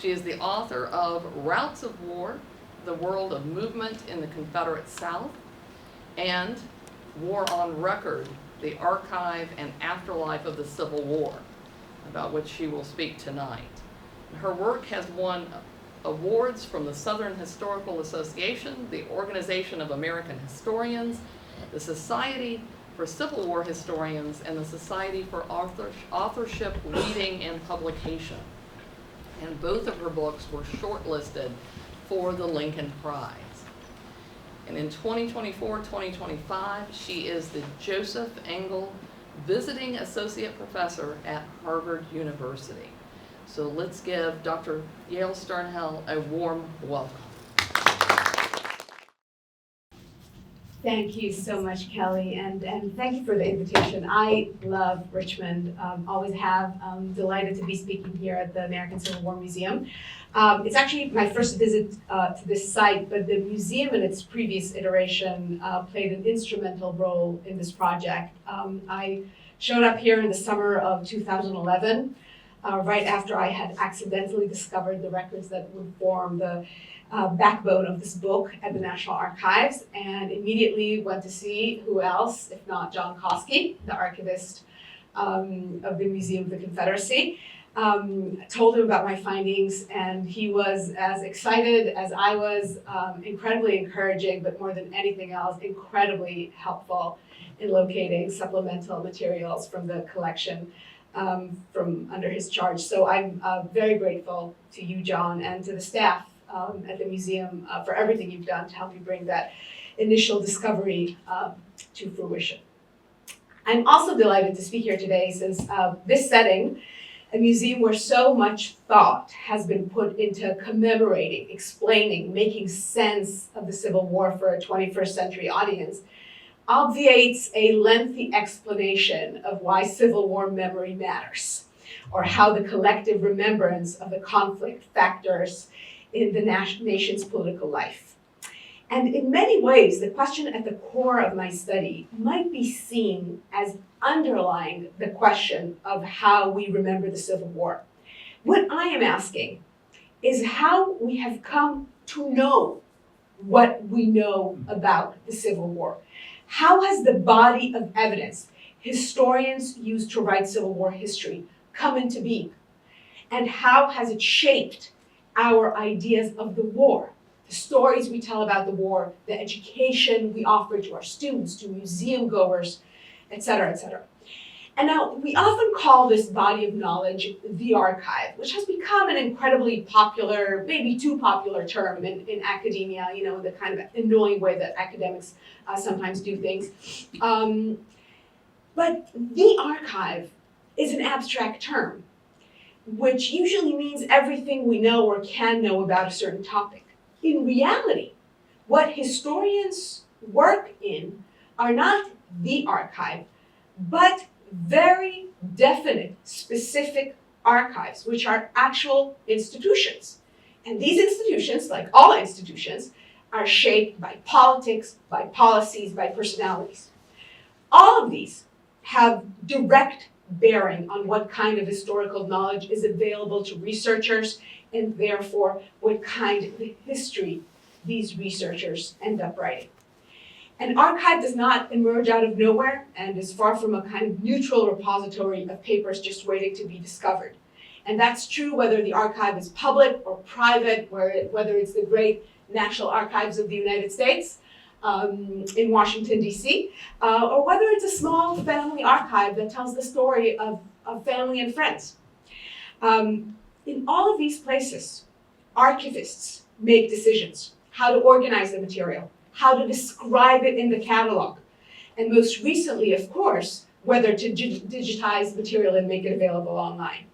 She is the author of Routes of War, The World of Movement in the Confederate South, and War on Record, The Archive and Afterlife of the Civil War, about which she will speak tonight. Her work has won awards from the Southern Historical Association, the Organization of American Historians, the Society for Civil War Historians, and the Society for Authorship, Reading, and Publication. And both of her books were shortlisted for the Lincoln Prize. And in 2024-2025, she is the Joseph Engel Visiting Associate Professor at Harvard University. So let's give Dr. Yael Sternhell a warm welcome. Thank you so much, Kelly, and thank you for the invitation. I love Richmond, always have. Delighted to be speaking here at the American Civil War Museum. It's actually my first visit to this site, but the museum in its previous iteration played an instrumental role in this project. I showed up here in the summer of 2011, right after I had accidentally discovered the records that would form the backbone of this book at the National Archives, and immediately went to see who else, if not John Koski, the archivist of the Museum of the Confederacy. Told him about my findings, and he was as excited as I was, incredibly encouraging, but more than anything else, incredibly helpful in locating supplemental materials from the collection from under his charge. So I'm very grateful to you, John, and to the staff at the museum for everything you've done to help me bring that initial discovery to fruition. I'm also delighted to speak here today since this setting, a museum where so much thought has been put into commemorating, explaining, making sense of the Civil War for a 21st century audience, obviates a lengthy explanation of why Civil War memory matters, or how the collective remembrance of the conflict factors in the nation's political life. And in many ways, the question at the core of my study might be seen as underlying the question of how we remember the Civil War. What I am asking is how we have come to know what we know about the Civil War. How has the body of evidence historians use to write Civil War history come into being? And how has it shaped our ideas of the war, the stories we tell about the war, the education we offer to our students, to museum goers, et cetera, et cetera. And now, we often call this body of knowledge the archive, which has become an incredibly popular, maybe too popular term in academia, you know, the kind of annoying way that academics sometimes do things. But the archive is an abstract term, which usually means everything we know or can know about a certain topic. In reality, what historians work in are not the archive, but very definite, specific archives, which are actual institutions. And these institutions, like all institutions, are shaped by politics, by policies, by personalities. All of these have direct bearing on what kind of historical knowledge is available to researchers, and therefore what kind of history these researchers end up writing. An archive does not emerge out of nowhere and is far from a kind of neutral repository of papers just waiting to be discovered. And that's true whether the archive is public or private, whether it's the great National Archives of the United States, in Washington, D.C., or whether it's a small family archive that tells the story of family and friends. In all of these places, archivists make decisions, how to organize the material, how to describe it in the catalog, and most recently, of course, whether to digitize material and make it available online.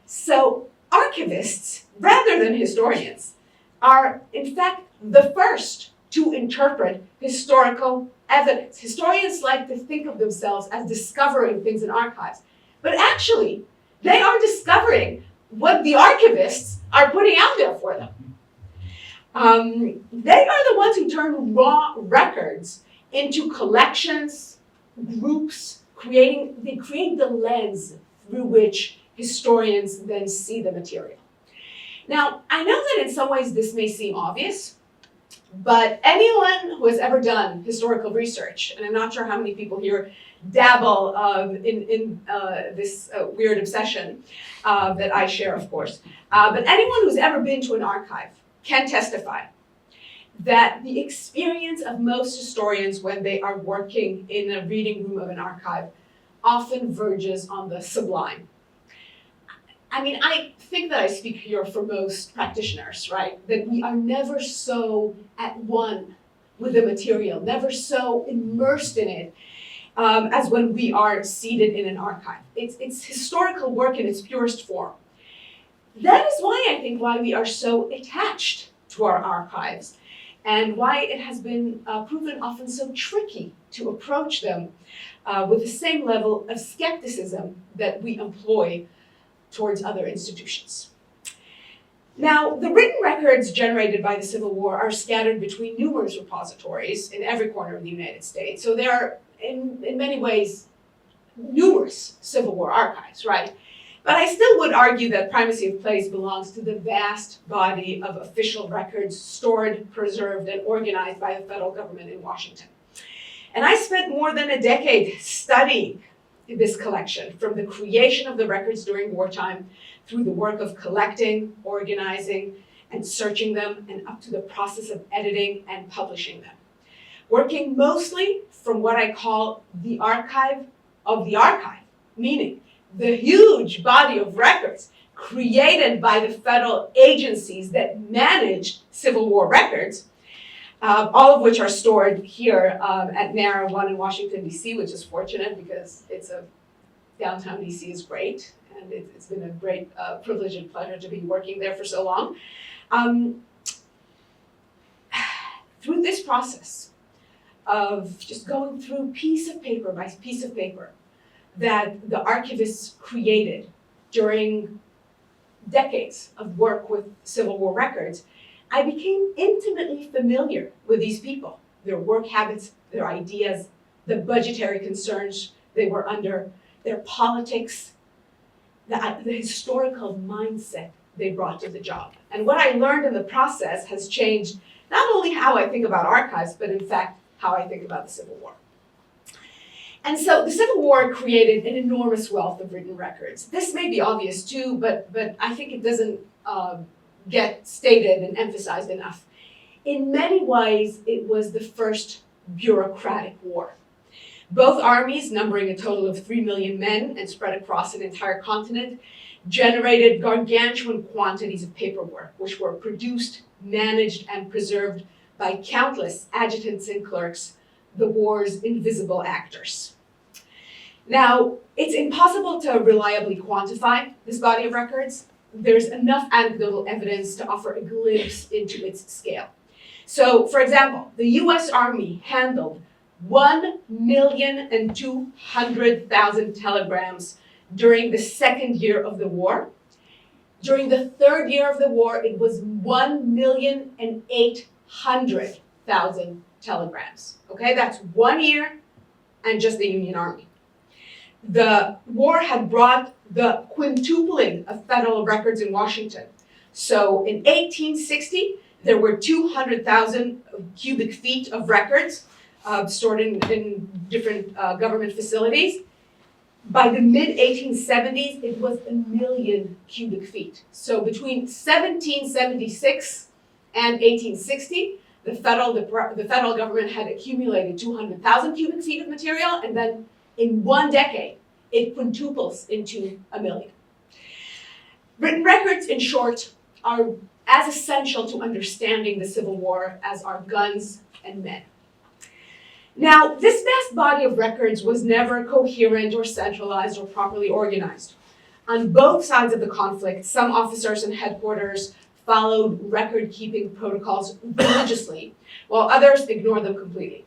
So archivists, rather than historians, are in fact the first to interpret historical evidence. Historians like to think of themselves as discovering things in archives, but actually, they are discovering what the archivists are putting out there for them. They are the ones who turn raw records into collections, groups, they create the lens through which historians then see the material. Now, I know that in some ways this may seem obvious, but anyone who has ever done historical research, and I'm not sure how many people here dabble in this weird obsession that I share, of course, but anyone who's ever been to an archive can testify that the experience of most historians when they are working in a reading room of an archive often verges on the sublime. I mean, I think that I speak here for most practitioners, right? That we are never so at one with the material, never so immersed in it as when we are seated in an archive. It's historical work in its purest form. That is why we are so attached to our archives, and why it has been proven often so tricky to approach them with the same level of skepticism that we employ towards other institutions. Now, the written records generated by the Civil War are scattered between numerous repositories in every corner of the United States. So there are, in many ways, numerous Civil War archives, right? But I still would argue that primacy of place belongs to the vast body of official records stored, preserved, and organized by the federal government in Washington. And I spent more than a decade studying this collection, from the creation of the records during wartime through the work of collecting, organizing, and searching them, and up to the process of editing and publishing them. Working mostly from what I call the archive of the archive, meaning the huge body of records created by the federal agencies that managed Civil War records, all of which are stored here at NARA 1 in Washington, D.C., which is fortunate because downtown D.C. is great, and it's been a great privilege and pleasure to be working there for so long. Through this process of just going through piece of paper by piece of paper that the archivists created during decades of work with Civil War records, I became intimately familiar with these people, their work habits, their ideas, the budgetary concerns they were under, their politics, the historical mindset they brought to the job. And what I learned in the process has changed not only how I think about archives, but in fact, how I think about the Civil War. And so the Civil War created an enormous wealth of written records. This may be obvious too, but I think it doesn't get stated and emphasized enough. In many ways, it was the first bureaucratic war. Both armies, numbering a total of 3 million men and spread across an entire continent, generated gargantuan quantities of paperwork, which were produced, managed, and preserved by countless adjutants and clerks, the war's invisible actors. Now, it's impossible to reliably quantify this body of records. There's enough anecdotal evidence to offer a glimpse into its scale. So, for example, the US Army handled 1,200,000 telegrams during the second year of the war. During the third year of the war, it was 1,800,000 telegrams. Okay, that's 1 year and just the Union Army. The war had brought the quintupling of federal records in Washington. So in 1860, there were 200,000 cubic feet of records stored in different government facilities. By the mid-1870s, it was 1 million cubic feet. So between 1776 and 1860, the federal government had accumulated 200,000 cubic feet of material, and then in 1 decade, it quintuples into 1 million. Written records, in short, are as essential to understanding the Civil War as are guns and men. Now, this vast body of records was never coherent or centralized or properly organized. On both sides of the conflict, some officers and headquarters followed record-keeping protocols religiously, while others ignored them completely.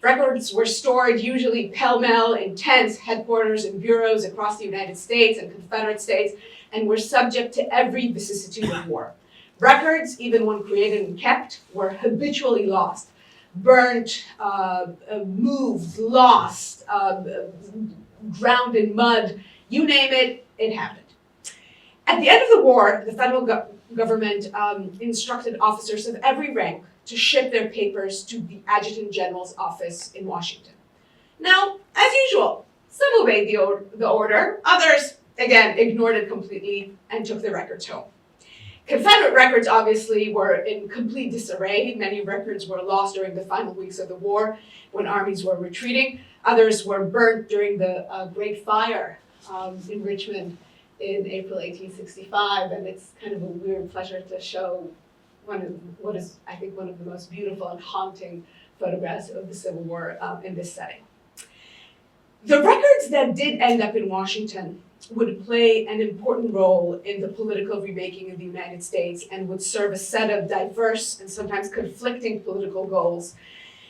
Records were stored usually pell-mell in tents, headquarters, and bureaus across the United States and Confederate states, and were subject to every vicissitude of war. Records, even when created and kept, were habitually lost, burnt, moved, lost, drowned in mud, you name it, it happened. At the end of the war, the government instructed officers of every rank to ship their papers to the Adjutant General's office in Washington. Now, as usual, some obeyed the order, others, again, ignored it completely and took the records home. Confederate records obviously were in complete disarray. Many records were lost during the final weeks of the war when armies were retreating. Others were burnt during the Great Fire in Richmond in April 1865, and it's kind of a weird pleasure to show what is, I think, one of the most beautiful and haunting photographs of the Civil War in this setting. The records that did end up in Washington would play an important role in the political remaking of the United States and would serve a set of diverse and sometimes conflicting political goals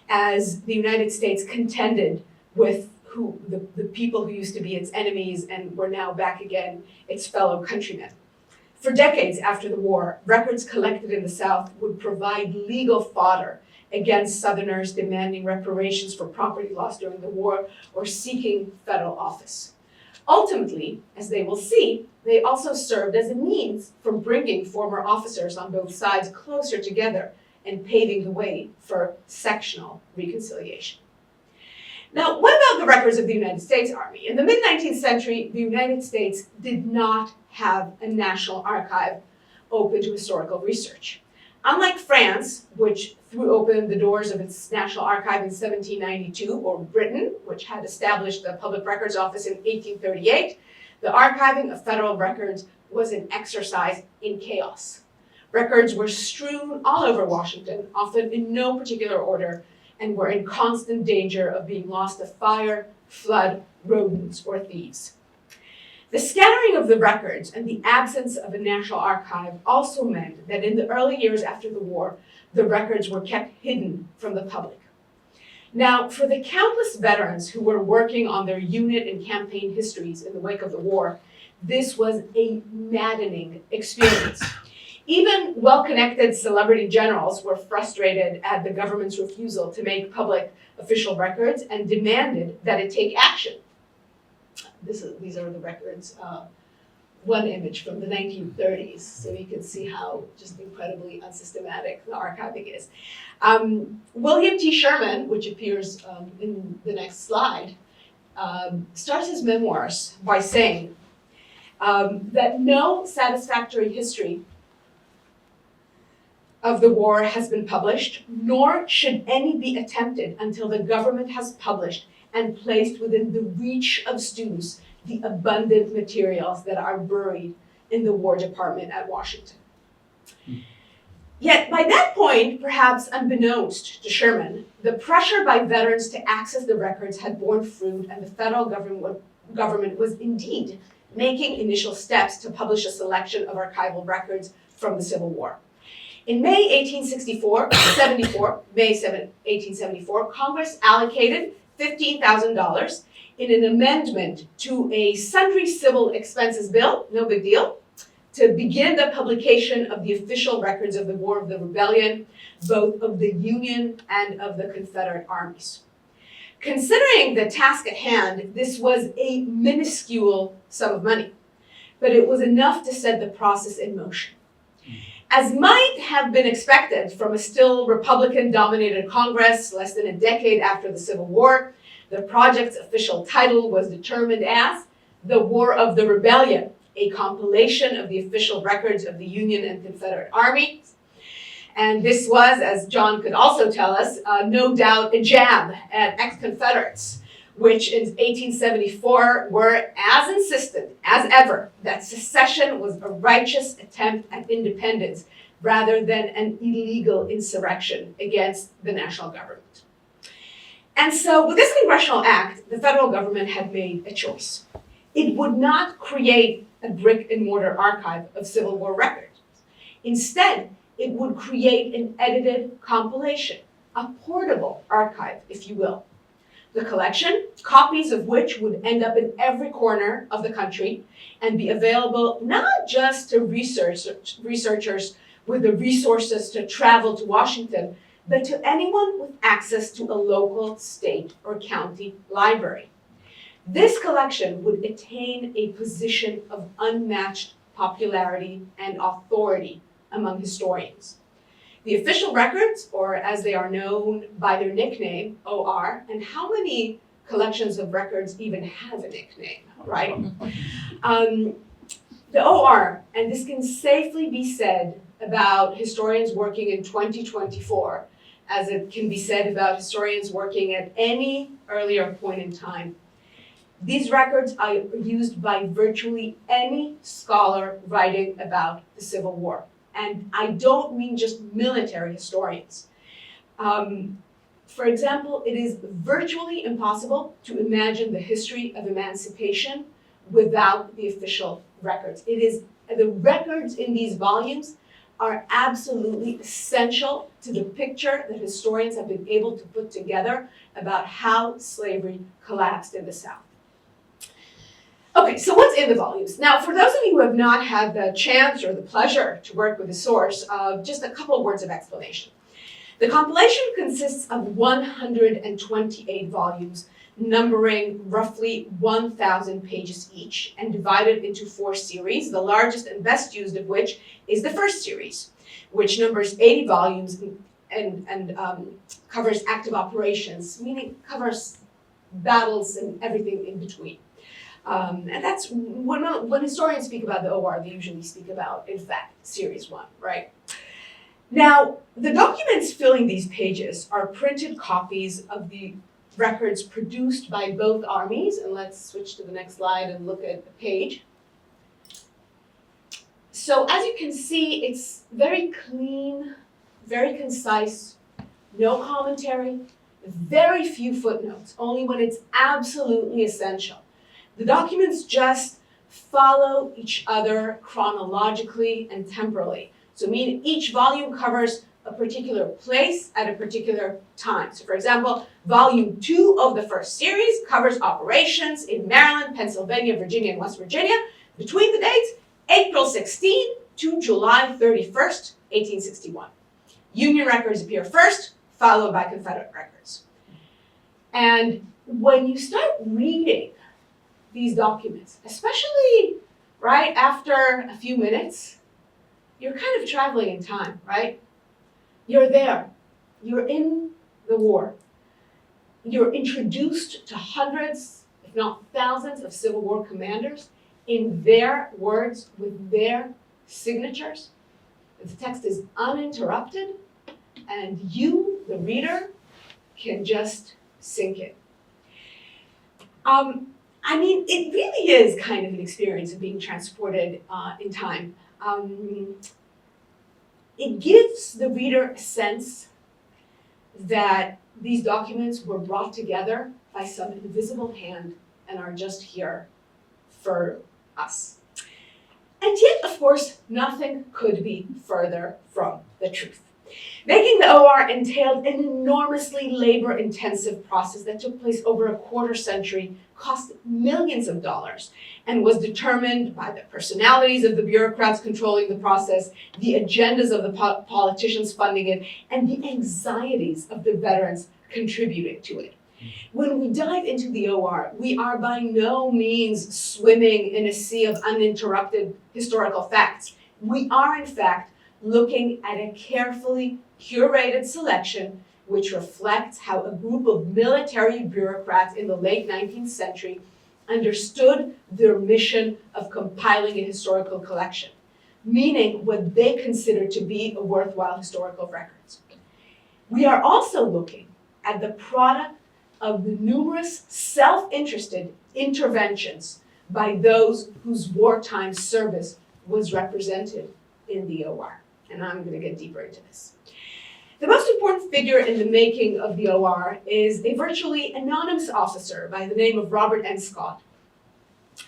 as the United States contended with the people who used to be its enemies and were now back again its fellow countrymen. For decades after the war, records collected in the South would provide legal fodder against Southerners demanding reparations for property lost during the war or seeking federal office. Ultimately, as they will see, they also served as a means for bringing former officers on both sides closer together and paving the way for sectional reconciliation. Now, what about the records of the United States Army? In the mid-19th century, the United States did not have a national archive open to historical research. Unlike France, which threw open the doors of its National Archive in 1792, or Britain, which had established the Public Records Office in 1838, the archiving of federal records was an exercise in chaos. Records were strewn all over Washington, often in no particular order, and were in constant danger of being lost to fire, flood, rodents, or thieves. The scattering of the records and the absence of a national archive also meant that in the early years after the war, the records were kept hidden from the public. Now, for the countless veterans who were working on their unit and campaign histories in the wake of the war, this was a maddening experience. Even well-connected celebrity generals were frustrated at the government's refusal to make public official records and demanded that it take action. These are the records, one image from the 1930s, so you can see how just incredibly unsystematic the archiving is. William T. Sherman, which appears in the next slide, starts his memoirs by saying that no satisfactory history of the war has been published, nor should any be attempted until the government has published and placed within the reach of students the abundant materials that are buried in the War Department at Washington. Yet by that point, perhaps unbeknownst to Sherman, the pressure by veterans to access the records had borne fruit, and the federal government was indeed making initial steps to publish a selection of archival records from the Civil War. In May 1874, Congress allocated $15,000 in an amendment to a sundry civil expenses bill, no big deal, to begin the publication of the official records of the War of the Rebellion, both of the Union and of the Confederate Armies. Considering the task at hand, this was a minuscule sum of money, but it was enough to set the process in motion. As might have been expected from a still Republican-dominated Congress less than a decade after the Civil War, the project's official title was determined as The War of the Rebellion, a compilation of the official records of the Union and Confederate Armies. And this was, as John could also tell us, no doubt a jab at ex-Confederates, which in 1874 were as insistent as ever that secession was a righteous attempt at independence rather than an illegal insurrection against the national government. And so with this congressional act, the federal government had made a choice. It would not create a brick and mortar archive of Civil War records. Instead, it would create an edited compilation, a portable archive, if you will. The collection, copies of which would end up in every corner of the country and be available not just to researchers with the resources to travel to Washington, but to anyone with access to a local, state, or county library. This collection would attain a position of unmatched popularity and authority among historians. The official records, or as they are known by their nickname, OR, and how many collections of records even have a nickname, right? The OR, and this can safely be said about historians working in 2024, as it can be said about historians working at any earlier point in time. These records are used by virtually any scholar writing about the Civil War. And I don't mean just military historians. For example, it is virtually impossible to imagine the history of emancipation without the official records. The records in these volumes are absolutely essential to the picture that historians have been able to put together about how slavery collapsed in the South. Okay, so what's in the volumes? Now, for those of you who have not had the chance or the pleasure to work with the source, just a couple of words of explanation. The compilation consists of 128 volumes, numbering roughly 1,000 pages each, and divided into 4 series, the largest and best used of which is the first series, which numbers 80 volumes and covers active operations, meaning covers battles and everything in between. And that's, when historians speak about the OR, they usually speak about, in fact, Series 1, right? Now, the documents filling these pages are printed copies of the records produced by both armies, and let's switch to the next slide and look at the page. So as you can see, it's very clean, very concise, no commentary, very few footnotes, only when it's absolutely essential. The documents just follow each other chronologically and temporally. So meaning each volume covers a particular place at a particular time. So for example, volume 2 of the first series covers operations in Maryland, Pennsylvania, Virginia, and West Virginia between the dates April 16 to July 31st, 1861. Union records appear first, followed by Confederate records. And when you start reading these documents, especially right after a few minutes, you're kind of traveling in time, right? You're there. You're in the war. You're introduced to hundreds, if not thousands, of Civil War commanders in their words with their signatures. The text is uninterrupted, and you, the reader, can just sink in. I mean, it really is kind of an experience of being transported in time. It gives the reader a sense that these documents were brought together by some invisible hand and are just here for us. And yet, of course, nothing could be further from the truth. Making the OR entailed an enormously labor-intensive process that took place over a quarter century, cost millions of dollars, and was determined by the personalities of the bureaucrats controlling the process, the agendas of the politicians funding it, and the anxieties of the veterans contributing to it. When we dive into the OR, we are by no means swimming in a sea of uninterrupted historical facts. We are, in fact, looking at a carefully curated selection which reflects how a group of military bureaucrats in the late 19th century understood their mission of compiling a historical collection, meaning what they considered to be a worthwhile historical records. We are also looking at the product of the numerous self-interested interventions by those whose wartime service was represented in the OR. And I'm going to get deeper into this. The most important figure in the making of the OR is a virtually anonymous officer by the name of Robert N. Scott,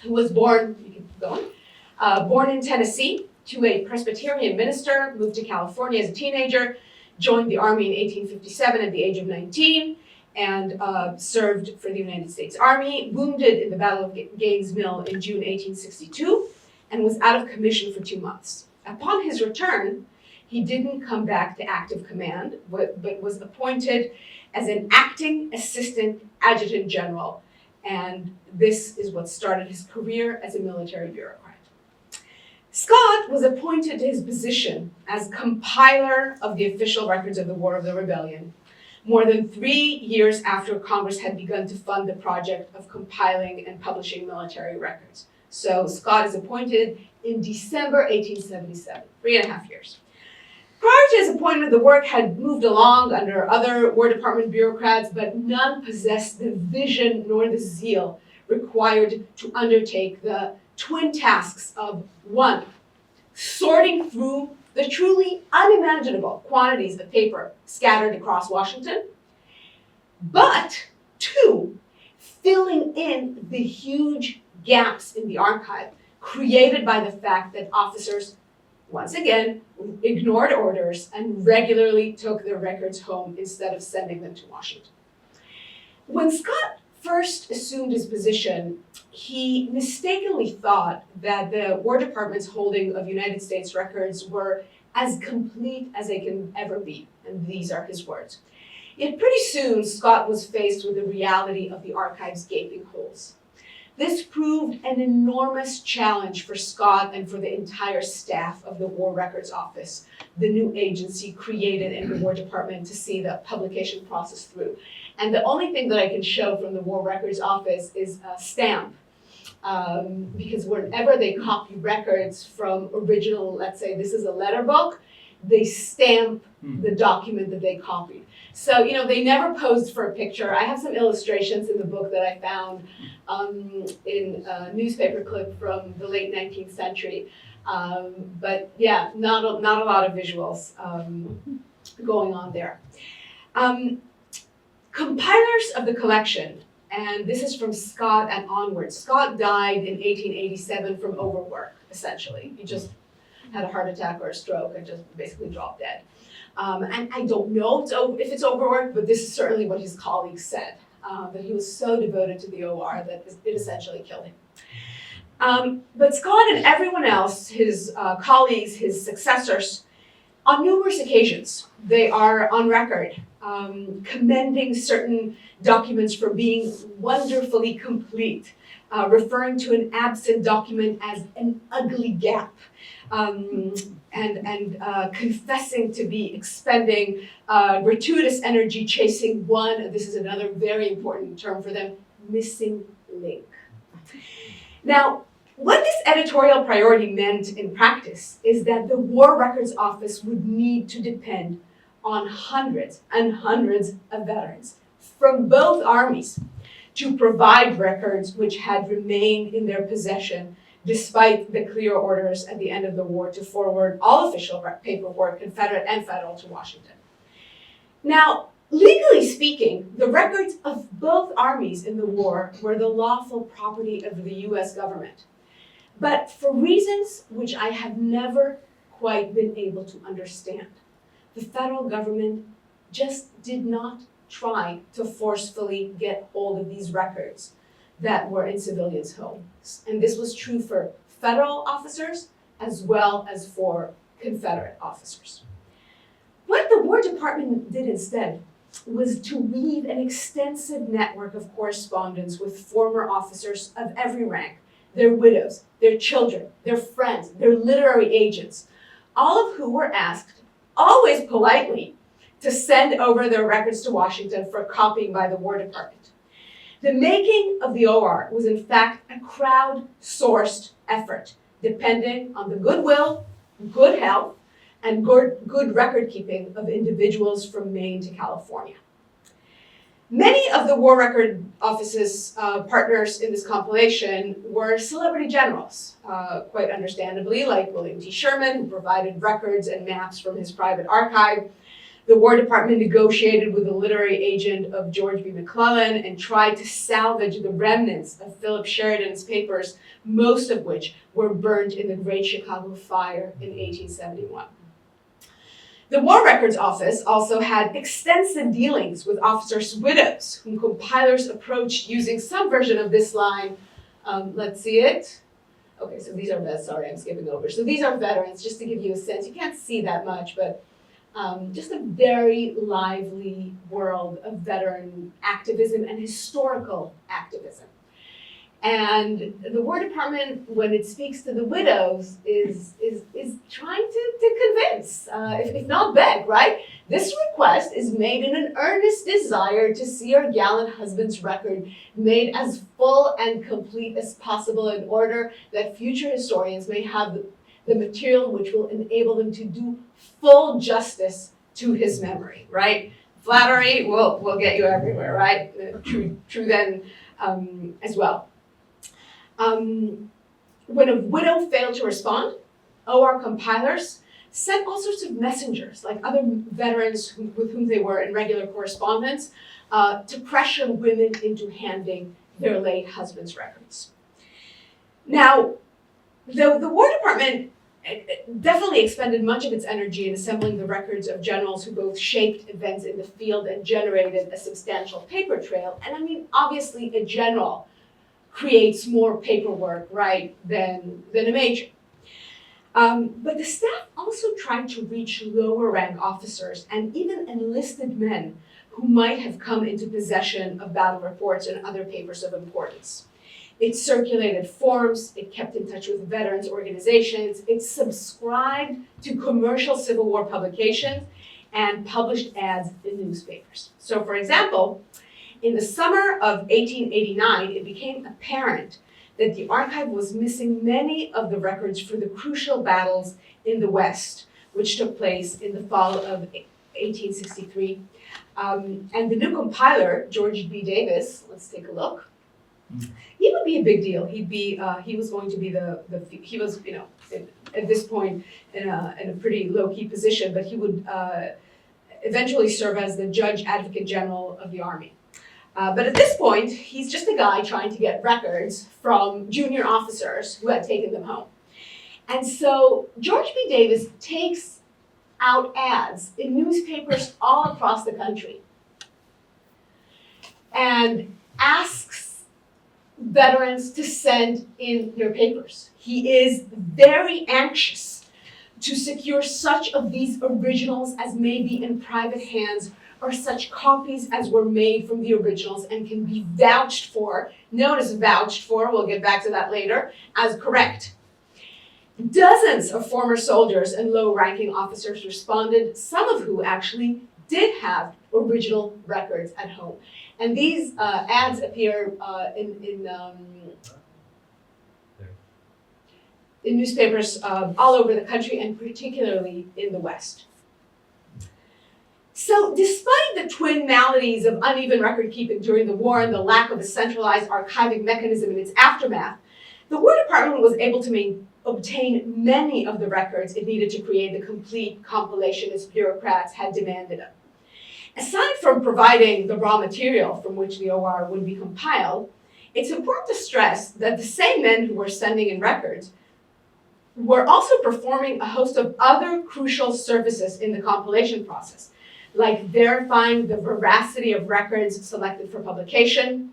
who was born in Tennessee to a Presbyterian minister, moved to California as a teenager, joined the Army in 1857 at the age of 19, and served for the United States Army, wounded in the Battle of Gaines' Mill in June 1862, and was out of commission for 2 months. Upon his return, he didn't come back to active command, but was appointed as an acting assistant adjutant general, and this is what started his career as a military bureaucrat. Scott was appointed to his position as compiler of the official records of the War of the Rebellion, more than 3 years after Congress had begun to fund the project of compiling and publishing military records. So Scott is appointed in December 1877, 3.5 years. Prior to his appointment, the work had moved along under other War Department bureaucrats, but none possessed the vision nor the zeal required to undertake the twin tasks of, one, sorting through the truly unimaginable quantities of paper scattered across Washington, but two, filling in the huge gaps in the archive created by the fact that officers, once again, ignored orders and regularly took their records home instead of sending them to Washington. When Scott first assumed his position, he mistakenly thought that the War Department's holding of United States records were as complete as they can ever be, and these are his words. Yet pretty soon, Scott was faced with the reality of the archive's gaping holes. This proved an enormous challenge for Scott and for the entire staff of the War Records Office, the new agency created in the War Department to see the publication process through. And the only thing that I can show from the War Records Office is a stamp. Because whenever they copy records from original, let's say this is a letter book, they stamp the document that they copied. So, they never posed for a picture. I have some illustrations in the book that I found in a newspaper clip from the late 19th century. But yeah, not a lot of visuals going on there. Compilers of the collection, and this is from Scott and onward. Scott died in 1887 from overwork, essentially. He just had a heart attack or a stroke and just basically dropped dead. And I don't know if it's overwork, but this is certainly what his colleagues said, that he was so devoted to the OR that it essentially killed him. But Scott and everyone else, his colleagues, his successors, on numerous occasions, they are on record commending certain documents for being wonderfully complete, referring to an absent document as an ugly gap, and confessing to be expending gratuitous energy chasing one, this is another very important term for them, missing link. Now, what this editorial priority meant in practice is that the War Records Office would need to depend on hundreds and hundreds of veterans from both armies to provide records which had remained in their possession despite the clear orders at the end of the war to forward all official paperwork, Confederate and Federal, to Washington. Now, legally speaking, the records of both armies in the war were the lawful property of the US government. But for reasons which I have never quite been able to understand, the federal government just did not try to forcefully get hold of these records that were in civilians' homes. And this was true for federal officers as well as for Confederate officers. What the War Department did instead was to weave an extensive network of correspondence with former officers of every rank, their widows, their children, their friends, their literary agents, all of who were asked, always politely, to send over their records to Washington for copying by the War Department. The making of the OR was in fact a crowd-sourced effort, depending on the goodwill, good health, and good record-keeping of individuals from Maine to California. Many of the War Record Office's partners in this compilation were celebrity generals, quite understandably, like William T. Sherman, who provided records and maps from his private archive. The War Department negotiated with the literary agent of George B. McClellan and tried to salvage the remnants of Philip Sheridan's papers, most of which were burned in the Great Chicago Fire in 1871. The War Records Office also had extensive dealings with officers' widows, whom compilers approached using some version of this line. Let's see it. Okay, so these are vets. Sorry, I'm skipping over. So these are veterans, just to give you a sense. You can't see that much, but just a very lively world of veteran activism and historical activism. And the War Department, when it speaks to the widows, is trying to convince, if not beg, right? This request is made in an earnest desire to see our gallant husband's record made as full and complete as possible in order that future historians may have the material which will enable them to do full justice to his memory, right? Flattery will get you everywhere, right? True then as well. When a widow failed to respond, OR compilers sent all sorts of messengers, like other veterans with whom they were in regular correspondence, to pressure women into handing their late husband's records. Now, the War Department definitely expended much of its energy in assembling the records of generals who both shaped events in the field and generated a substantial paper trail. And I mean, obviously, a general creates more paperwork, right, than a major. But the staff also tried to reach lower rank officers and even enlisted men who might have come into possession of battle reports and other papers of importance. It circulated forms, it kept in touch with veterans organizations, it subscribed to commercial Civil War publications, and published ads in newspapers. So for example, in the summer of 1889, it became apparent that the archive was missing many of the records for the crucial battles in the West, which took place in the fall of 1863. And the new compiler, George B. Davis, let's take a look. He would be a big deal. He was going to be he was, at this point in a pretty low-key position, but he would eventually serve as the Judge Advocate General of the Army. But at this point, he's just a guy trying to get records from junior officers who had taken them home. And so George B. Davis takes out ads in newspapers all across the country and asks veterans to send in their papers. He is very anxious to secure such of these originals as may be in private hands or such copies as were made from the originals and can be vouched for, notice vouched for, we'll get back to that later, as correct. Dozens of former soldiers and low-ranking officers responded, some of who actually did have original records at home. And these ads appear in newspapers all over the country and particularly in the West. So despite the twin maladies of uneven record keeping during the war and the lack of a centralized archiving mechanism in its aftermath, the War Department was able to obtain many of the records it needed to create the complete compilation its bureaucrats had demanded of. Aside from providing the raw material from which the OR would be compiled, it's important to stress that the same men who were sending in records were also performing a host of other crucial services in the compilation process, like verifying the veracity of records selected for publication.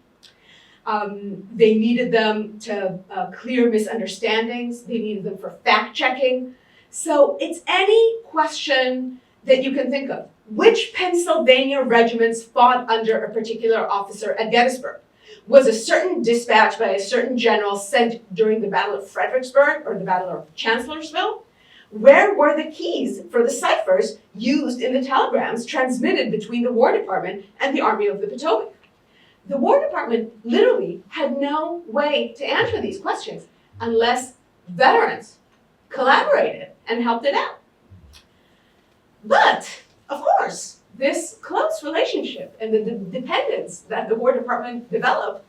They needed them to clear misunderstandings. They needed them for fact-checking. So it's any question that you can think of. Which Pennsylvania regiments fought under a particular officer at Gettysburg? Was a certain dispatch by a certain general sent during the Battle of Fredericksburg or the Battle of Chancellorsville? Where were the keys for the ciphers used in the telegrams transmitted between the War Department and the Army of the Potomac? The War Department literally had no way to answer these questions unless veterans collaborated and helped it out. But, of course, this close relationship and the dependence that the War Department developed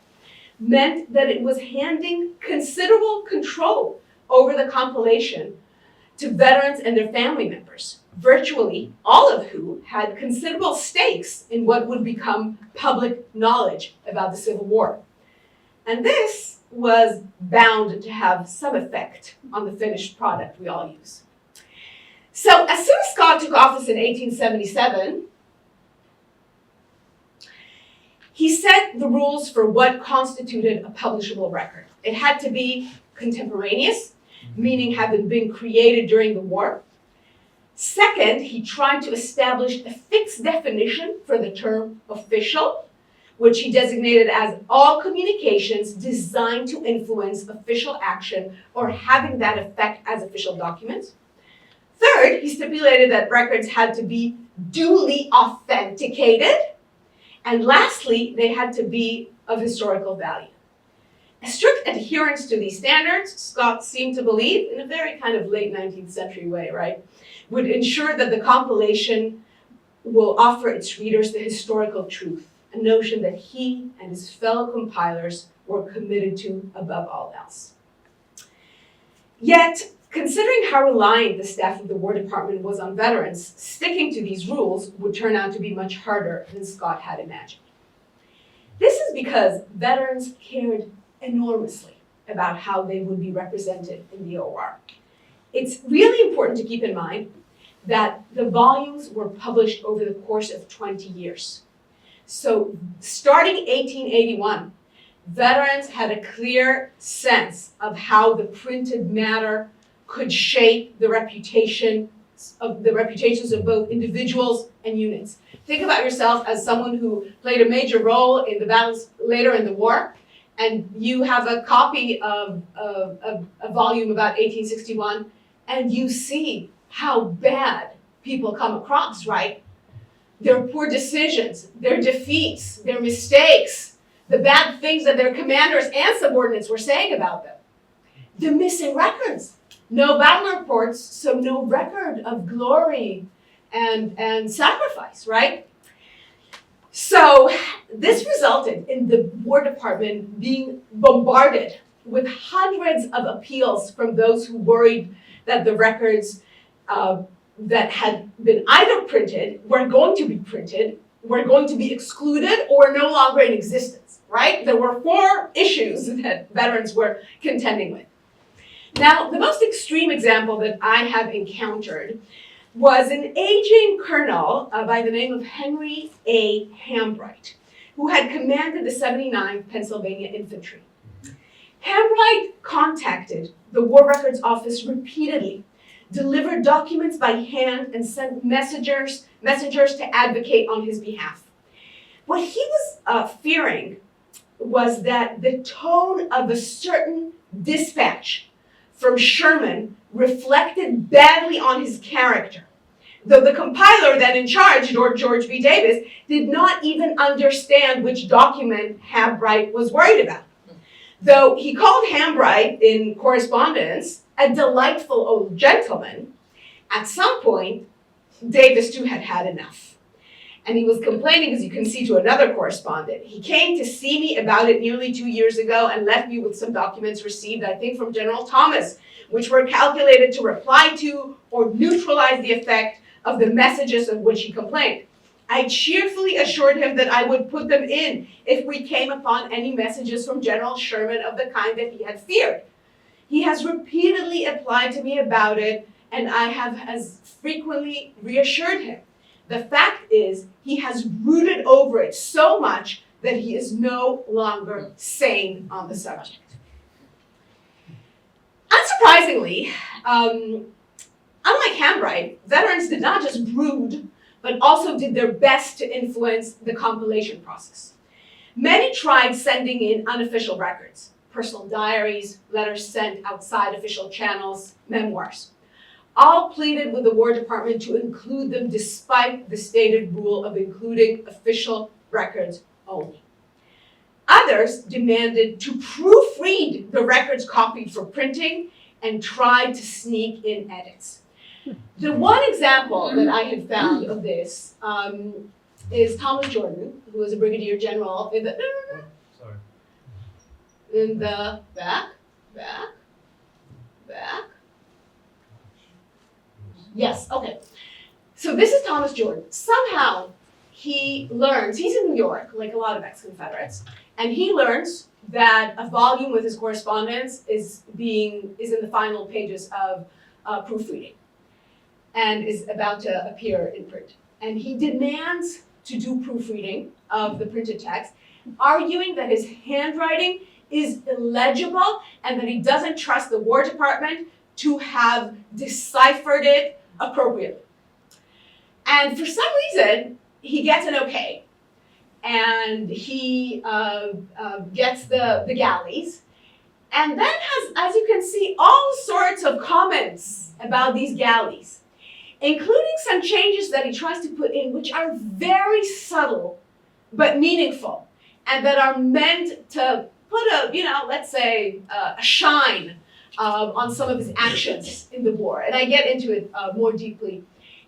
meant that it was handing considerable control over the compilation to veterans and their family members, virtually all of who had considerable stakes in what would become public knowledge about the Civil War. And this was bound to have some effect on the finished product we all use. So as soon as Scott took office in 1877, he set the rules for what constituted a publishable record. It had to be contemporaneous, meaning having been created during the war. Second, he tried to establish a fixed definition for the term official, which he designated as all communications designed to influence official action or having that effect as official documents. Third, he stipulated that records had to be duly authenticated. And lastly, they had to be of historical value. A strict adherence to these standards, Scott seemed to believe, in a very kind of late 19th century way, right, would ensure that the compilation will offer its readers the historical truth, a notion that he and his fellow compilers were committed to above all else. Yet, considering how reliant the staff of the War Department was on veterans, sticking to these rules would turn out to be much harder than Scott had imagined. This is because veterans cared enormously about how they would be represented in the OR. It's really important to keep in mind that the volumes were published over the course of 20 years. So starting 1881, veterans had a clear sense of how the printed matter could shape the reputations of both individuals and units. Think about yourself as someone who played a major role in the battles later in the war, and you have a copy of a volume about 1861, and you see how bad people come across, right? Their poor decisions, their defeats, their mistakes, the bad things that their commanders and subordinates were saying about them. The missing records. No battle reports, so no record of glory and sacrifice, right? So this resulted in the War Department being bombarded with hundreds of appeals from those who worried that the records that had been either printed, were going to be printed, were going to be excluded, or no longer in existence, right? There were 4 issues that veterans were contending with. Now, the most extreme example that I have encountered was an aging colonel by the name of Henry A. Hambright, who had commanded the 79th Pennsylvania Infantry. Hambright contacted the War Records Office repeatedly, delivered documents by hand, and sent messengers to advocate on his behalf. What he was fearing was that the tone of a certain dispatch from Sherman reflected badly on his character, though the compiler then in charge, George B. Davis, did not even understand which document Hambright was worried about. Though he called Hambright in correspondence a delightful old gentleman, at some point, Davis too had had enough. And he was complaining, as you can see, to another correspondent. He came to see me about it nearly 2 years ago and left me with some documents received, I think, from General Thomas, which were calculated to reply to or neutralize the effect of the messages of which he complained. I cheerfully assured him that I would put them in if we came upon any messages from General Sherman of the kind that he had feared. He has repeatedly applied to me about it, and I have as frequently reassured him. The fact is, he has brooded over it so much that he is no longer sane on the subject. Unsurprisingly, unlike Hambright, veterans did not just brood, but also did their best to influence the compilation process. Many tried sending in unofficial records, personal diaries, letters sent outside official channels, memoirs. All pleaded with the War Department to include them despite the stated rule of including official records only. Others demanded to proofread the records copied for printing and tried to sneak in edits. The one example that I had found of this is Thomas Jordan, who was a brigadier general in the back. Yes, okay. So this is Thomas Jordan. Somehow he learns, he's in New York, like a lot of ex-Confederates, and he learns that a volume with his correspondence is in the final pages of proofreading and is about to appear in print. And he demands to do proofreading of the printed text, arguing that his handwriting is illegible and that he doesn't trust the War Department to have deciphered it appropriately. And for some reason, he gets an okay. and he gets the galleys, and then has, as you can see, all sorts of comments about these galleys, including some changes that he tries to put in, which are very subtle but meaningful, and that are meant to put let's say, a shine on some of his actions in the war. And I get into it more deeply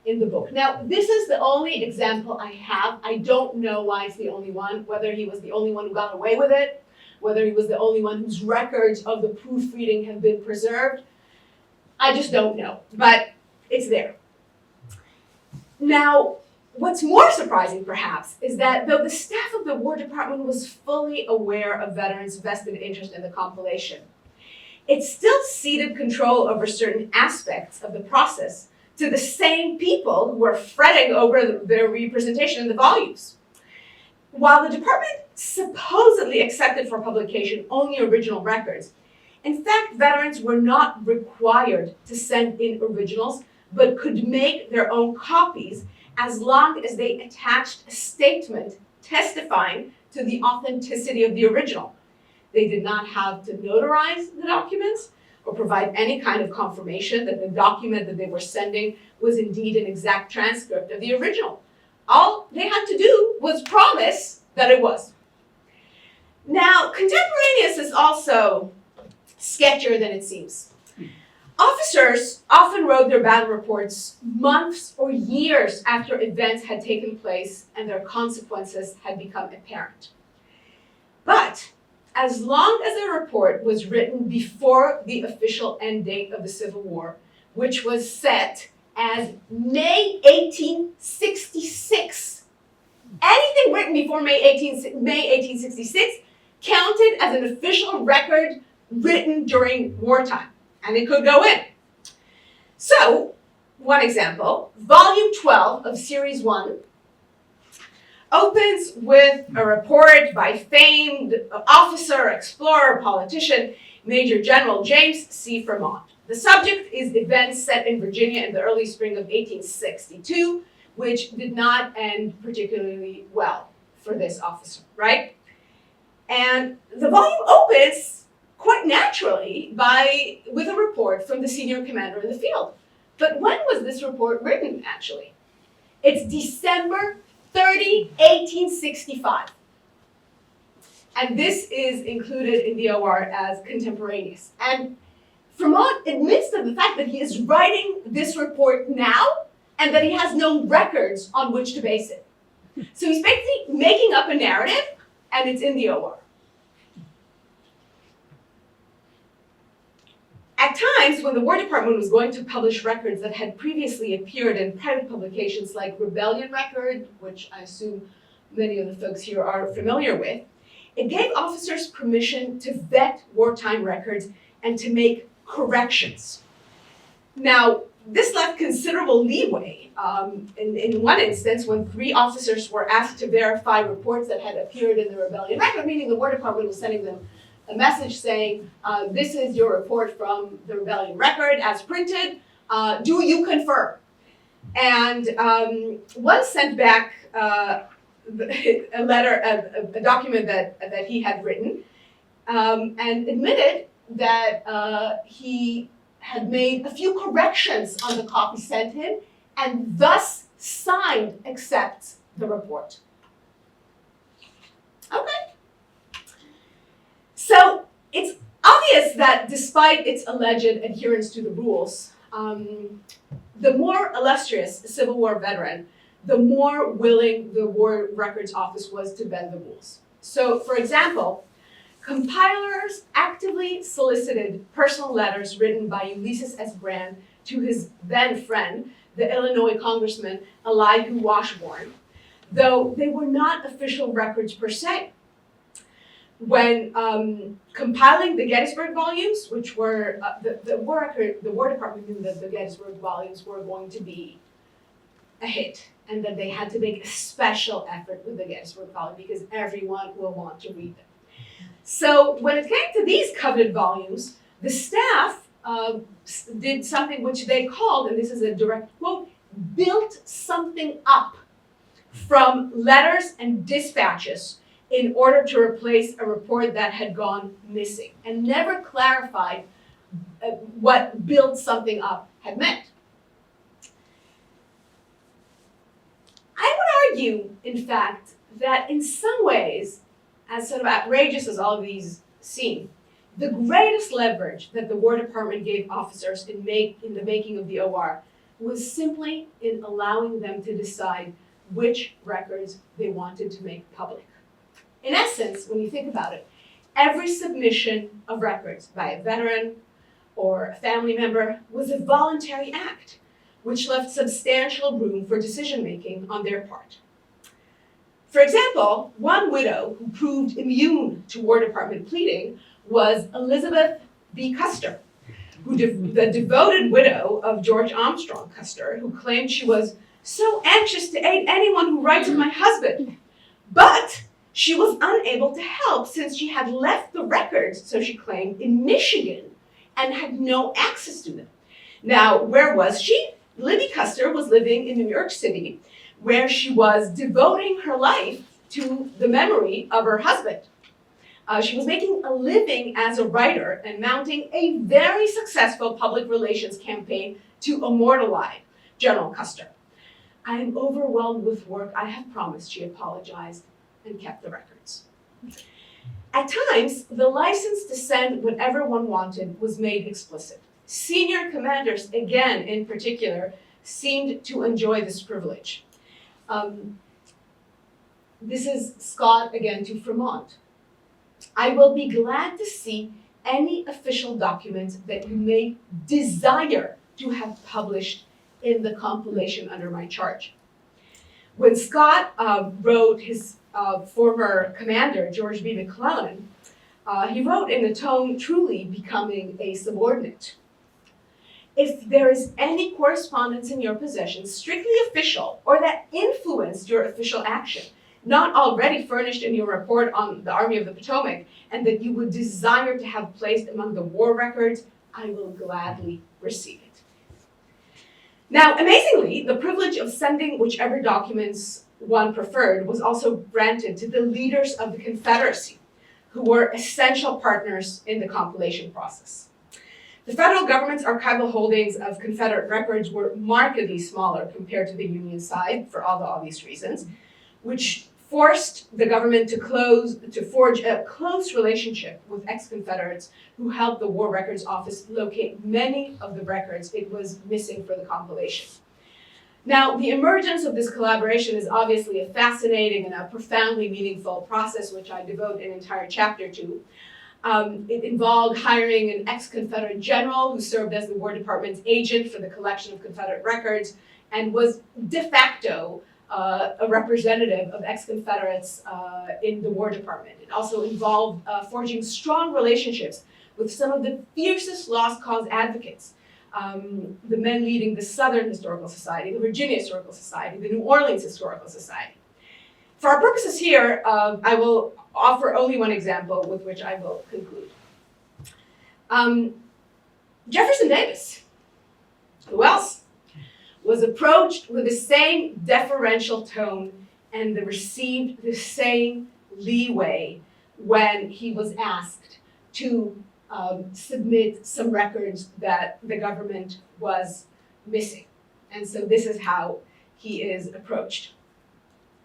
in the book. Now, this is the only example I have. I don't know why it's the only one, whether he was the only one who got away with it, whether he was the only one whose records of the proofreading have been preserved. I just don't know, but it's there. Now, what's more surprising, perhaps, is that though the staff of the War Department was fully aware of veterans' vested interest in the compilation, it still ceded control over certain aspects of the process to the same people who were fretting over their representation in the volumes. While the department supposedly accepted for publication only original records, in fact, veterans were not required to send in originals, but could make their own copies as long as they attached a statement testifying to the authenticity of the original. They did not have to notarize the documents or provide any kind of confirmation that the document that they were sending was indeed an exact transcript of the original. All they had to do was promise that it was. Now, contemporaneous is also sketchier than it seems. Officers often wrote their battle reports months or years after events had taken place and their consequences had become apparent. But as long as a report was written before the official end date of the Civil War, which was set as May 1866, anything written before May 1866 counted as an official record written during wartime, and it could go in. So, one example, volume 12 of series 1 opens with a report by famed officer, explorer, politician, Major General James C. Fremont. The subject is events set in Virginia in the early spring of 1862, which did not end particularly well for this officer, right? And the volume opens quite naturally with a report from the senior commander in the field. But when was this report written, actually? It's December 30, 1865. And this is included in the OR as contemporaneous. And Fremont admits to the fact that he is writing this report now and that he has no records on which to base it. So he's basically making up a narrative, and it's in the OR. At times, when the War Department was going to publish records that had previously appeared in private publications like Rebellion Record, which I assume many of the folks here are familiar with, it gave officers permission to vet wartime records and to make corrections. Now, this left considerable leeway. In one instance, when 3 officers were asked to verify reports that had appeared in the Rebellion Record, meaning the War Department was sending them a message saying, this is your report from the Rebellion Record as printed, do you confirm? And one sent back a letter, a document that he had written, and admitted that he had made a few corrections on the copy sent him, and thus signed accepts the report. Okay. So it's obvious that despite its alleged adherence to the rules, the more illustrious Civil War veteran, the more willing the War Records Office was to bend the rules. So, for example, compilers actively solicited personal letters written by Ulysses S. Grant to his then friend, the Illinois Congressman Elihu Washburne, though they were not official records per se. When compiling the Gettysburg volumes, which were the War Department knew that the Gettysburg volumes were going to be a hit, and that they had to make a special effort with the Gettysburg volume because everyone will want to read them. So when it came to these coveted volumes, the staff did something which they called, and this is a direct quote, built something up from letters and dispatches in order to replace a report that had gone missing and never clarified what build something up had meant. I would argue, in fact, that in some ways, as sort of outrageous as all of these seem, the greatest leverage that the War Department gave officers in the making of the OR was simply in allowing them to decide which records they wanted to make public. In essence, when you think about it, every submission of records by a veteran or a family member was a voluntary act, which left substantial room for decision-making on their part. For example, one widow who proved immune to War Department pleading was Elizabeth B. Custer, the devoted widow of George Armstrong Custer, who claimed she was so anxious to aid anyone who writes of my husband. But she was unable to help since she had left the records, so she claimed, in Michigan and had no access to them. Now, where was she? Libby Custer was living in New York City, where she was devoting her life to the memory of her husband. She was making a living as a writer and mounting a very successful public relations campaign to immortalize General Custer. I am overwhelmed with work. I have promised, she apologized and kept the records. At times, the license to send whatever one wanted was made explicit. Senior commanders, again in particular, seemed to enjoy this privilege. This is Scott again to Fremont. I will be glad to see any official documents that you may desire to have published in the compilation under my charge. When Scott wrote his former commander, George B. McClellan, he wrote in a tone truly becoming a subordinate. If there is any correspondence in your possession, strictly official, or that influenced your official action, not already furnished in your report on the Army of the Potomac, and that you would desire to have placed among the war records, I will gladly receive it. Now, amazingly, the privilege of sending whichever documents one preferred was also granted to the leaders of the Confederacy, who were essential partners in the compilation process. The federal government's archival holdings of Confederate records were markedly smaller compared to the Union side, for all the obvious reasons, which forced the government to forge a close relationship with ex-Confederates who helped the War Records Office locate many of the records it was missing for the compilation. Now, the emergence of this collaboration is obviously a fascinating and a profoundly meaningful process, which I devote an entire chapter to. It involved hiring an ex-Confederate general who served as the War Department's agent for the collection of Confederate records and was de facto a representative of ex-Confederates in the War Department. It also involved forging strong relationships with some of the fiercest lost cause advocates, the men leading the Southern Historical Society, the Virginia Historical Society, the New Orleans Historical Society. For our purposes here, I will offer only one example with which I will conclude. Jefferson Davis, who else, was approached with the same deferential tone and received the same leeway when he was asked to submit some records that the government was missing. And so this is how he is approached.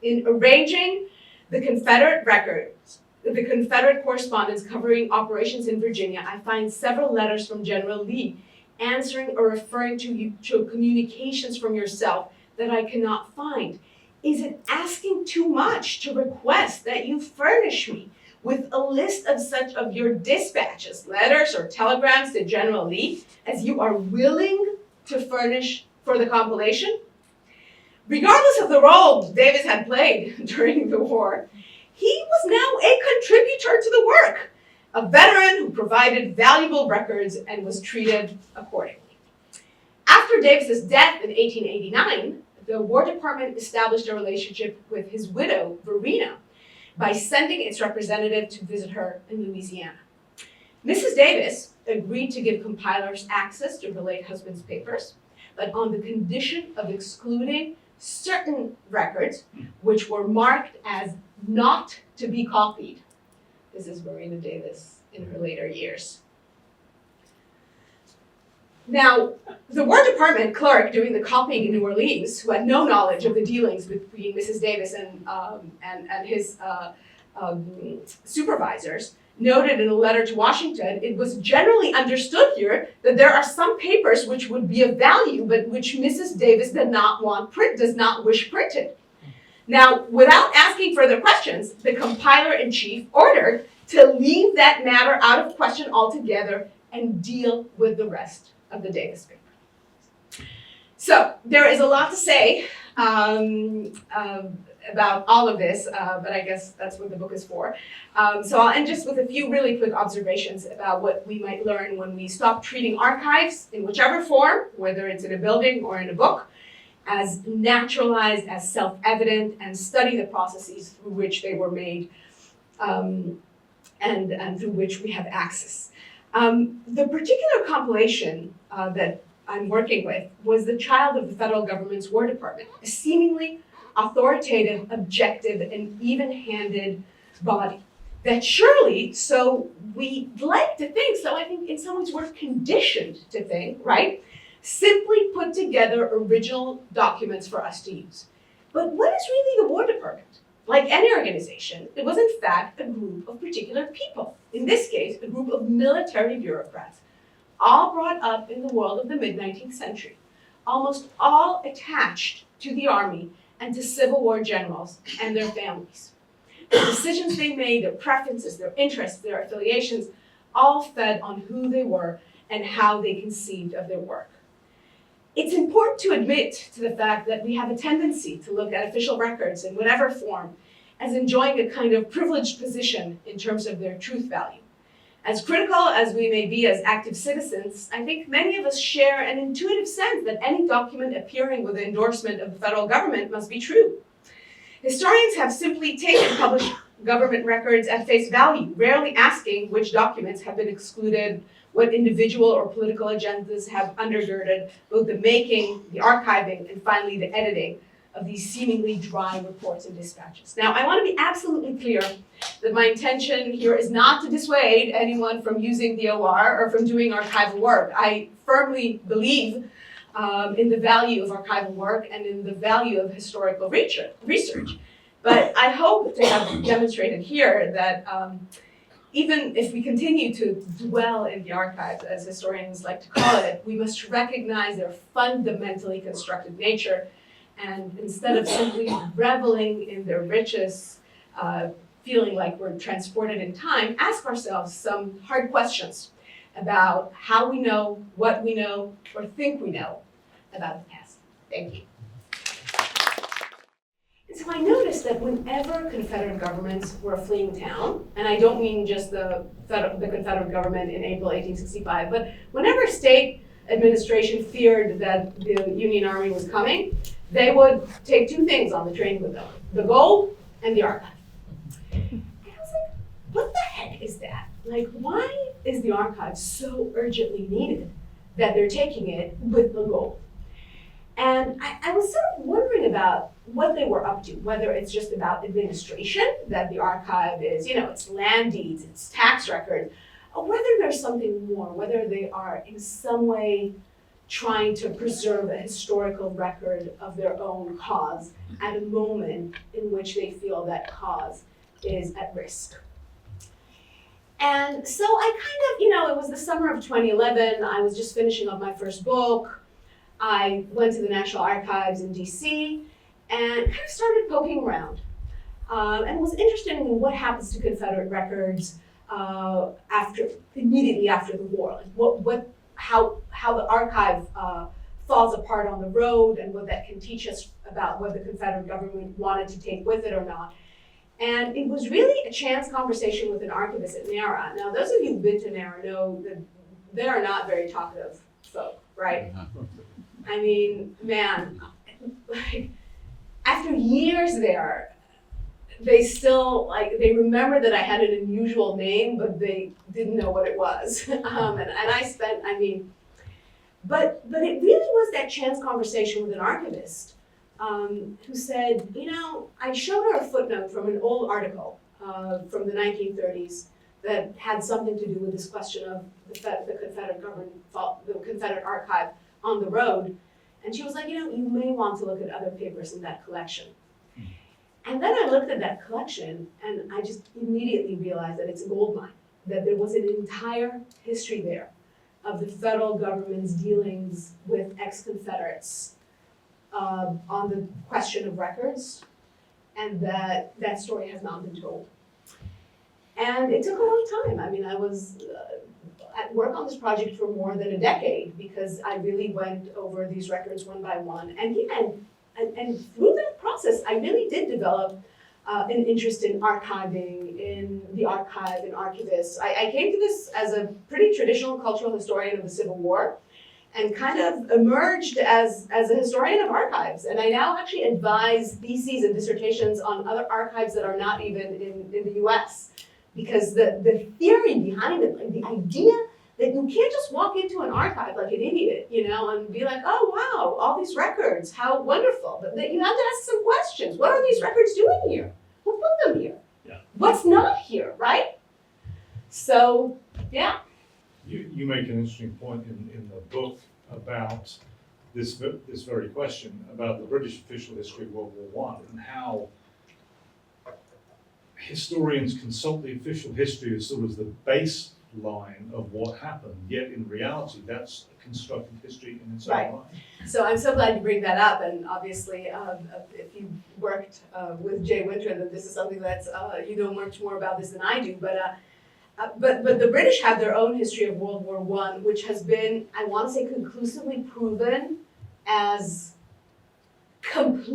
In arranging the Confederate records, the Confederate correspondence covering operations in Virginia, I find several letters from General Lee answering or referring to communications from yourself that I cannot find. Is it asking too much to request that you furnish me with a list of such of your dispatches, letters or telegrams to General Lee as you are willing to furnish for the compilation? Regardless of the role Davis had played during the war, he was now a contributor to the work, a veteran who provided valuable records and was treated accordingly. After Davis's death in 1889, the War Department established a relationship with his widow, Verena, by sending its representative to visit her in Louisiana. Mrs. Davis agreed to give compilers access to her late husband's papers, but on the condition of excluding certain records which were marked as not to be copied. This is Marina Davis in her later years. Now, the War Department clerk doing the copying in New Orleans, who had no knowledge of the dealings between Mrs. Davis and his supervisors, noted in a letter to Washington, it was generally understood here that there are some papers which would be of value, but which Mrs. Davis does not wish printed. Now, without asking further questions, the compiler-in-chief ordered to leave that matter out of question altogether and deal with the rest of the Davis paper. So there is a lot to say about all of this, but I guess that's what the book is for. So I'll end just with a few really quick observations about what we might learn when we stop treating archives in whichever form, whether it's in a building or in a book, as naturalized, as self-evident, and study the processes through which they were made and through which we have access. The particular compilation that I'm working with was the child of the federal government's War Department, a seemingly authoritative, objective, and even-handed body that surely, so we'd like to think, so I think in some ways we're conditioned to think, right, simply put together original documents for us to use. But what is really the War Department? Like any organization, it was in fact a group of particular people. In this case, a group of military bureaucrats, all brought up in the world of the mid-19th century, almost all attached to the army and to Civil War generals and their families. The decisions they made, their preferences, their interests, their affiliations, all fed on who they were and how they conceived of their work. It's important to admit to the fact that we have a tendency to look at official records in whatever form as enjoying a kind of privileged position in terms of their truth value. As critical as we may be as active citizens, I think many of us share an intuitive sense that any document appearing with the endorsement of the federal government must be true. Historians have simply taken published government records at face value, rarely asking which documents have been excluded, what individual or political agendas have undergirded both the making, the archiving, and finally the editing of these seemingly dry reports and dispatches. Now, I want to be absolutely clear that my intention here is not to dissuade anyone from using DOR or from doing archival work. I firmly believe in the value of archival work and in the value of historical research. But I hope to have demonstrated here that even if we continue to dwell in the archives, as historians like to call it, we must recognize their fundamentally constructed nature, and instead of simply reveling in their riches, feeling like we're transported in time, ask ourselves some hard questions about how we know, what we know, or think we know about the past. Thank you. And so I noticed that whenever Confederate governments were fleeing town, and I don't mean just the Confederate government in April 1865, but whenever state administration feared that the Union Army was coming, they would take two things on the train with them, the gold and the archive. And I was like, what the heck is that? Like, why is the archive so urgently needed that they're taking it with the gold? And I was sort of wondering about what they were up to, whether it's just about administration, that the archive is, it's land deeds, it's tax records, or whether there's something more, whether they are in some way trying to preserve a historical record of their own cause at a moment in which they feel that cause is at risk. And so I kind of, it was the summer of 2011, I was just finishing up my first book. I went to the National Archives in DC and kind of started poking around and was interested in what happens to Confederate records immediately after the war. Like how the archive falls apart on the road and what that can teach us about what the Confederate government wanted to take with it or not. And it was really a chance conversation with an archivist at NARA. Now, those of you who've been to NARA know that they are not very talkative folk, right? I mean, man, like, after years there, they still, they remember that I had an unusual name, but they didn't know what it was. And I spent, but it really was that chance conversation with an archivist who said, I showed her a footnote from an old article from the 1930s that had something to do with this question of the Confederate government, the Confederate archive on the road. And she was like, you may want to look at other papers in that collection. And then I looked at that collection and I just immediately realized that it's a gold mine, that there was an entire history there of the federal government's dealings with ex-Confederates on the question of records, and that story has not been told. And it took a long time. I mean, I was at work on this project for more than a decade because I really went over these records one by one. And through that process, I really did develop an interest in archiving, in the archive, and archivists. I came to this as a pretty traditional cultural historian of the Civil War and kind of emerged as a historian of archives. And I now actually advise theses and dissertations on other archives that are not even in the US. Because the theory behind it, like the idea that you can't just walk into an archive like an idiot, and be like, oh wow, all these records, how wonderful. But that you have to ask some questions. What are these records doing here? Who put them here? Yeah. What's not here, right? So, yeah. You make an interesting point in the book about this very question, about the British official history of World War I and how historians consult the official history as sort of the baseline of what happened, yet in reality that's a constructed history in its own Right. right. So I'm so glad you bring that up, and obviously, if you worked with Jay Winter, then this is something that's you know much more about this than I do. But the British have their own history of World War I, which has been, I want to say, conclusively proven as not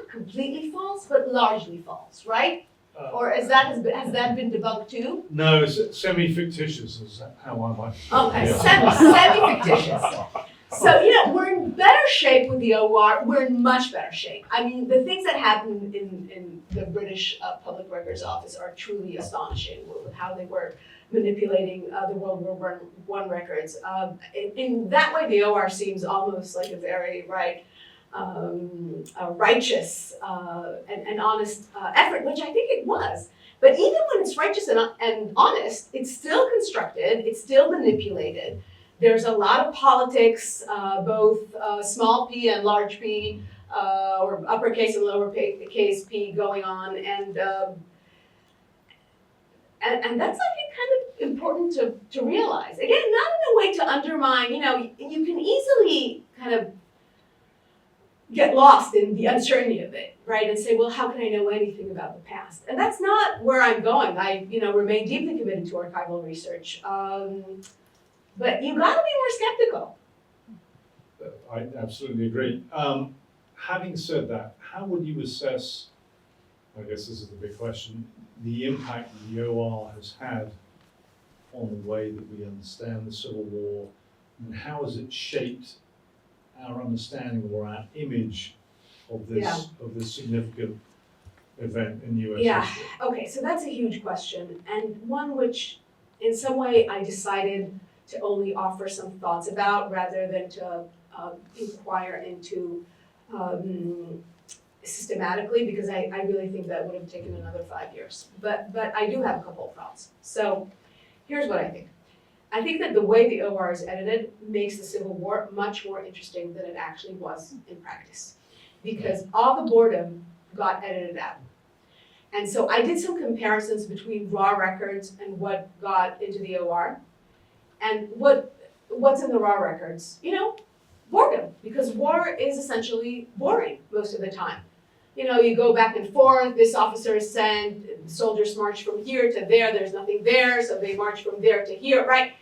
completely false, but largely false, right? Or has that been debunked too? No, it's semi-fictitious is how I might. Okay, Yeah. semi-fictitious. So, we're in better shape with the OR. We're in much better shape. I mean, the things that happened in the British Public Records Office are truly astonishing with how they were manipulating the World War I records. In that way, the OR seems almost like a very, righteous and honest effort, which I think it was. But even when it's righteous and honest, it's still constructed, it's still manipulated. There's a lot of politics, both small p and large p, or uppercase and lowercase p going on, and that's, I think, kind of important to realize. Again, not in a way to undermine, you can easily kind of get lost in the uncertainty of it, right? And say, well, how can I know anything about the past? And that's not where I'm going. I, remain deeply committed to archival research. But you gotta be more skeptical. I absolutely agree. Having said that, how would you assess, I guess this is the big question, the impact the OR has had on the way that we understand the Civil War, and how has it shaped our understanding or our image of this significant event in US history? Okay, so that's a huge question, and one which in some way I decided to only offer some thoughts about rather than to inquire into systematically, because I really think that would have taken another 5 years. But I do have a couple of thoughts. So here's what I think. I think that the way the OR is edited makes the Civil War much more interesting than it actually was in practice, because all the boredom got edited out. And so I did some comparisons between raw records and what got into the OR. And what's in the raw records? Boredom, because war is essentially boring most of the time. You go back and forth, this officer is sent, soldiers march from here to there, there's nothing there, so they march from there to here, right?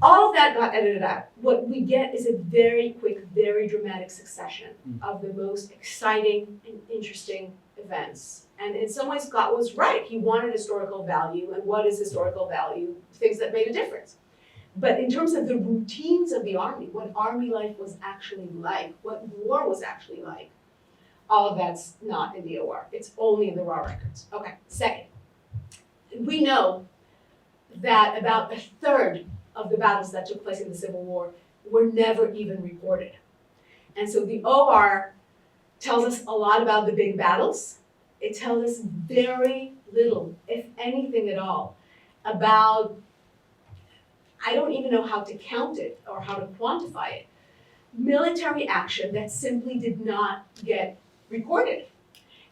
All of that got edited out. What we get is a very quick, very dramatic succession of the most exciting and interesting events. And in some ways, Scott was right. He wanted historical value, and what is historical value? Things that made a difference. But in terms of the routines of the army, what army life was actually like, what war was actually like, all of that's not in the OR. It's only in the raw records. Okay, second, we know that about a third of the battles that took place in the Civil War were never even reported. And so the OR tells us a lot about the big battles. It tells us very little, if anything at all, about, I don't even know how to count it or how to quantify it, military action that simply did not get recorded.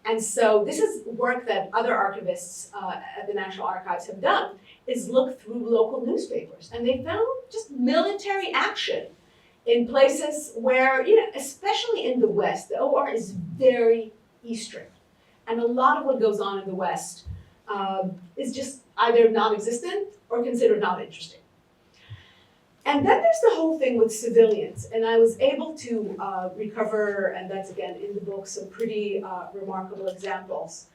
And so this is work that other archivists at the National Archives have done, is look through local newspapers. And they found just military action in places where, especially in the West, the OR is very Eastern. And a lot of what goes on in the West is just either non-existent or considered not interesting. And then there's the whole thing with civilians. And I was able to recover, and that's again in the book, some pretty remarkable examples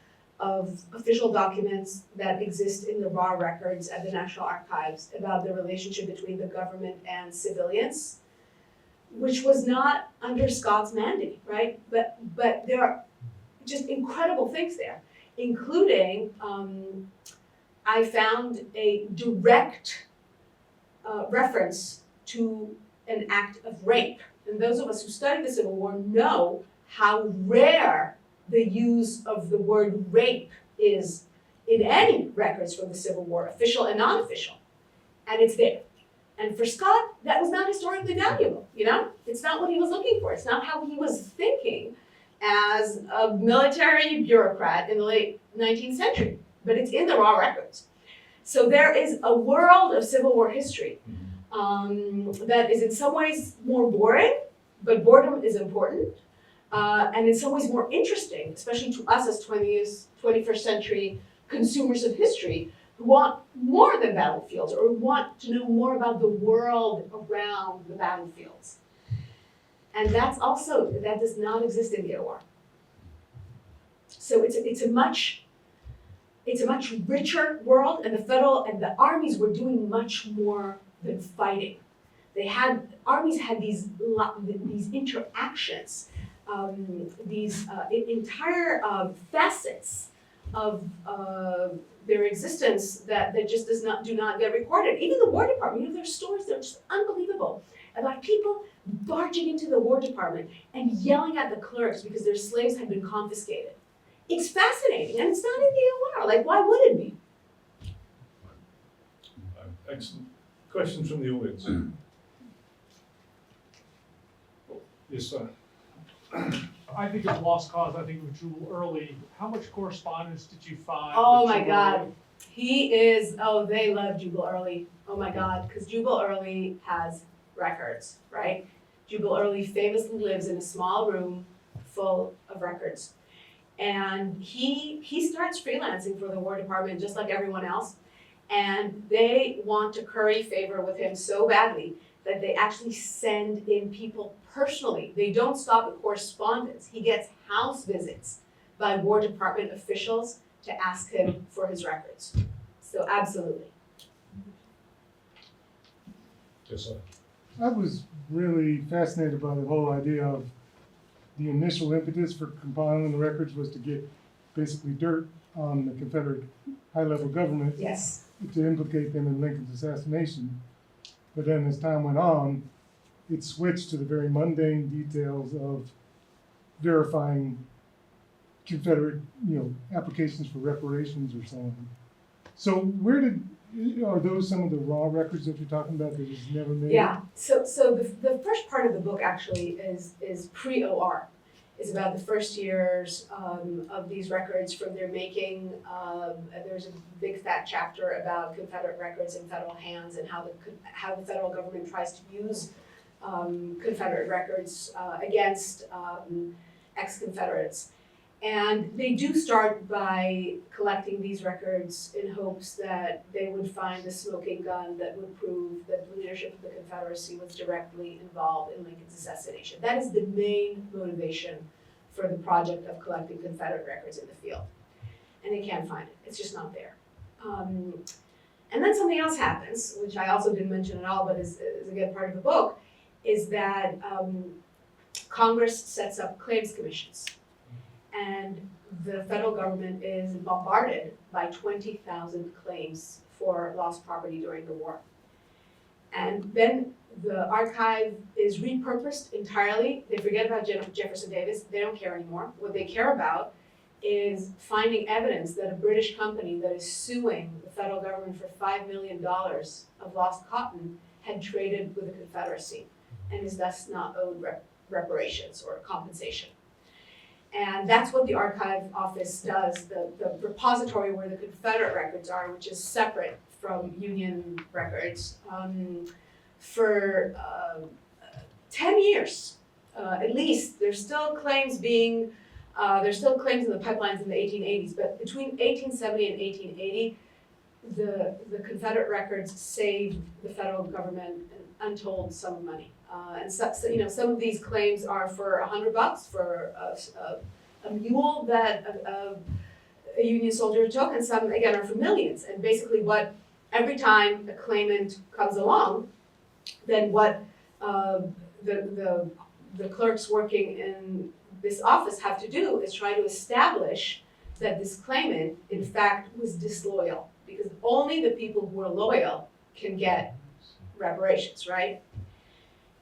of official documents that exist in the raw records at the National Archives about the relationship between the government and civilians, which was not under Scott's mandate, right? But there are just incredible things there, including I found a direct reference to an act of rape. And those of us who study the Civil War know how rare the use of the word rape is in any records from the Civil War, official and non-official. And it's there. And for Scott, that was not historically valuable, It's not what he was looking for. It's not how he was thinking as a military bureaucrat in the late 19th century, but it's in the raw records. So there is a world of Civil War history that is in some ways more boring, but boredom is important, and in some ways more interesting, especially to us as 21st century consumers of history who want more than battlefields or want to know more about the world around the battlefields. And that does not exist in the OR. So it's a much richer world, and the federal and the armies were doing much more than fighting. Armies had these interactions, these entire facets of their existence that just do not get recorded. Even the War Department, there's stories that are just unbelievable about people barging into the War Department and yelling at the clerks because their slaves had been confiscated. It's fascinating, and it's not in the OR. Like, why would it be? Excellent. Questions from the audience? Yes, sir. I think of Lost Cause, I think of Jubal Early. How much correspondence did you find? Oh with my Jubal God. Early? They love Jubal Early. Oh my God, because Jubal Early has records, right? Jubal Early famously lives in a small room full of records. And he starts freelancing for the War Department just like everyone else. And they want to curry favor with him so badly that they actually send in people personally. They don't stop at correspondence. He gets house visits by War Department officials to ask him for his records. So absolutely. Yes, sir. I was really fascinated by the whole idea of the initial impetus for compiling the records was to get basically dirt on the Confederate high-level government Yes. to implicate them in Lincoln's assassination. But then as time went on, it switched to the very mundane details of verifying Confederate, applications for reparations or so on. So are those some of the raw records that you're talking about that was never made? Yeah, so the first part of the book actually is pre-OR. It's about the first years of these records from their making. There's a big fat chapter about Confederate records in federal hands and how the federal government tries to use Confederate records against ex-Confederates. And they do start by collecting these records in hopes that they would find the smoking gun that would prove that the leadership of the Confederacy was directly involved in Lincoln's assassination. That is the main motivation for the project of collecting Confederate records in the field. And they can't find it. It's just not there. And then something else happens, which I also didn't mention at all, but is again part of the book, is that Congress sets up claims commissions. And the federal government is bombarded by 20,000 claims for lost property during the war. And then the archive is repurposed entirely. They forget about Jefferson Davis. They don't care anymore. What they care about is finding evidence that a British company that is suing the federal government for $5 million of lost cotton had traded with the Confederacy and is thus not owed reparations or compensation. And that's what the archive office does, the repository where the Confederate records are, which is separate from Union records, for 10 years, at least. There's still claims in the pipelines in the 1880s, but between 1870 and 1880, the Confederate records saved the federal government an untold sum of money. And so, some of these claims are for $100 for a mule that a Union soldier took, and some, again, are for millions. And basically every time a claimant comes along, then what the clerks working in this office have to do is try to establish that this claimant, in fact, was disloyal, because only the people who are loyal can get reparations, right?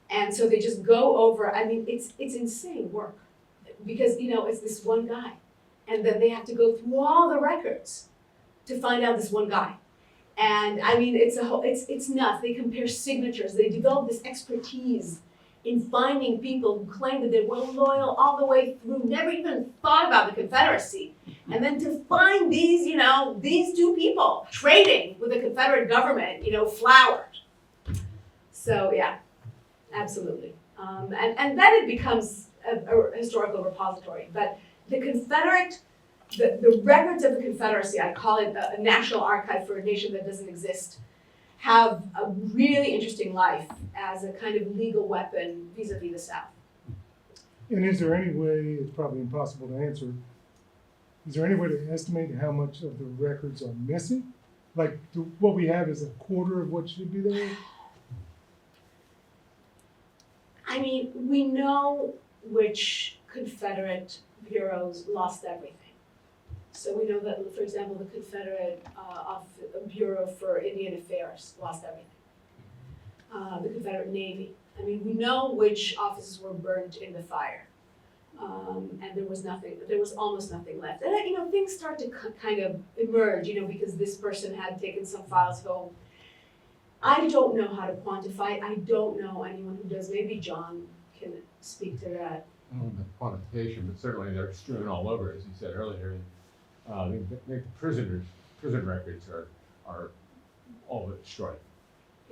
And so they just go over, it's insane work, because, it's this one guy, and then they have to go through all the records to find out this one guy. And it's nuts. They compare signatures. They develop this expertise in finding people who claim that they were loyal all the way through, never even thought about the Confederacy. And then to find these two people trading with the Confederate government, flowered. So yeah, absolutely. And then it becomes a historical repository. But the Confederate, the records of the Confederacy, I call it a national archive for a nation that doesn't exist, have a really interesting life as a kind of legal weapon vis-a-vis the South. And is there any way, it's probably impossible to answer, is there any way to estimate how much of the records are missing? Like, what we have is a quarter of what should be there? We know which Confederate bureaus lost everything. So we know that, for example, the Confederate Bureau for Indian Affairs lost everything. The Confederate Navy. We know which offices were burned in the fire. And there was almost nothing left. And things start to kind of emerge, because this person had taken some files home. I don't know how to quantify. I don't know anyone who does. Maybe John can speak to that. I don't know about quantification, but certainly they're strewn all over, as you said earlier. The prison records are all but destroyed.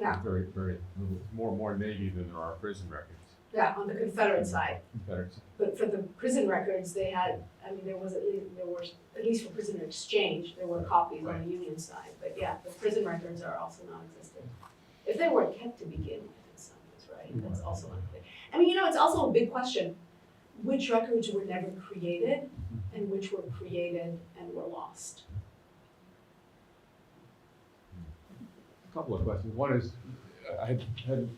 Yeah. Very, very more Navy than there are prison records. Yeah, on the Confederate side. Confederate side. But for the prison records, they had, there were, at least for prisoner exchange, there were copies on the Union side. But yeah, the prison records are also non-existent. If they weren't kept to begin with in some ways, right? That's also unclear. It's also a big question. Which records were never created and which were created and were lost? A couple of questions. One is, I had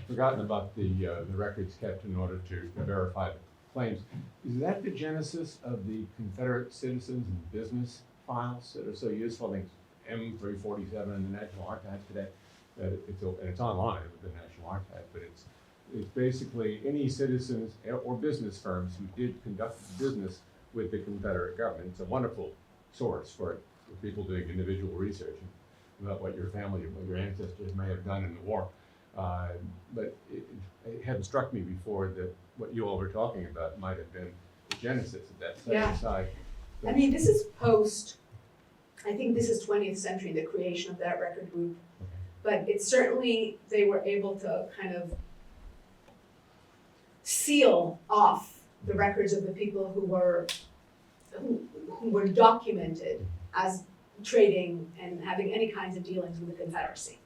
forgotten about the records kept in order to verify the claims. Is that the genesis of the Confederate citizens and business files that are so useful? I think M347 in the National Archives today. And it's online with the National Archives, but it's basically any citizens or business firms who did conduct business with the Confederate government. It's a wonderful source for people doing individual research about what your family and what your ancestors may have done in the war. But it hadn't struck me before that what you all were talking about might have been the genesis of that set aside. This is I think this is 20th century, the creation of that record group. But it's certainly, they were able to kind of seal off the records of the people who were documented as trading and having any kinds of dealings with the Confederacy.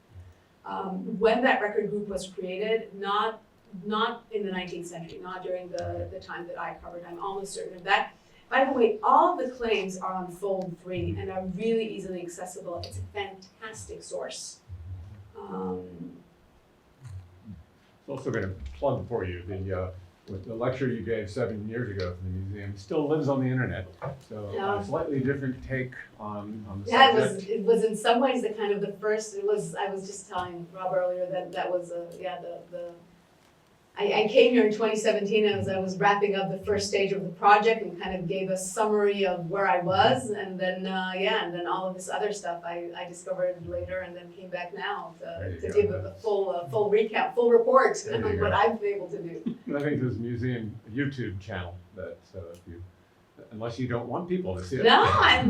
When that record group was created, not in the 19th century, not during the time that I covered, I'm almost certain of that. By the way, all of the claims are on Fold 3 and are really easily accessible. It's a fantastic source. Also going to plug for you with the lecture you gave 7 years ago from the museum, still lives on the internet. So Yeah. a slightly different take on the Yeah, subject. it was in some ways the kind of the first, I was just telling Rob earlier that was I came here in 2017 as I was wrapping up the first stage of the project and kind of gave a summary of where I was, and then, and then all of this other stuff I discovered later, and then came back now There you to go. give a full recap, full report There you on go. what I've been able to do. I think there's a museum YouTube channel that, if you, unless you don't want people to see it. No, I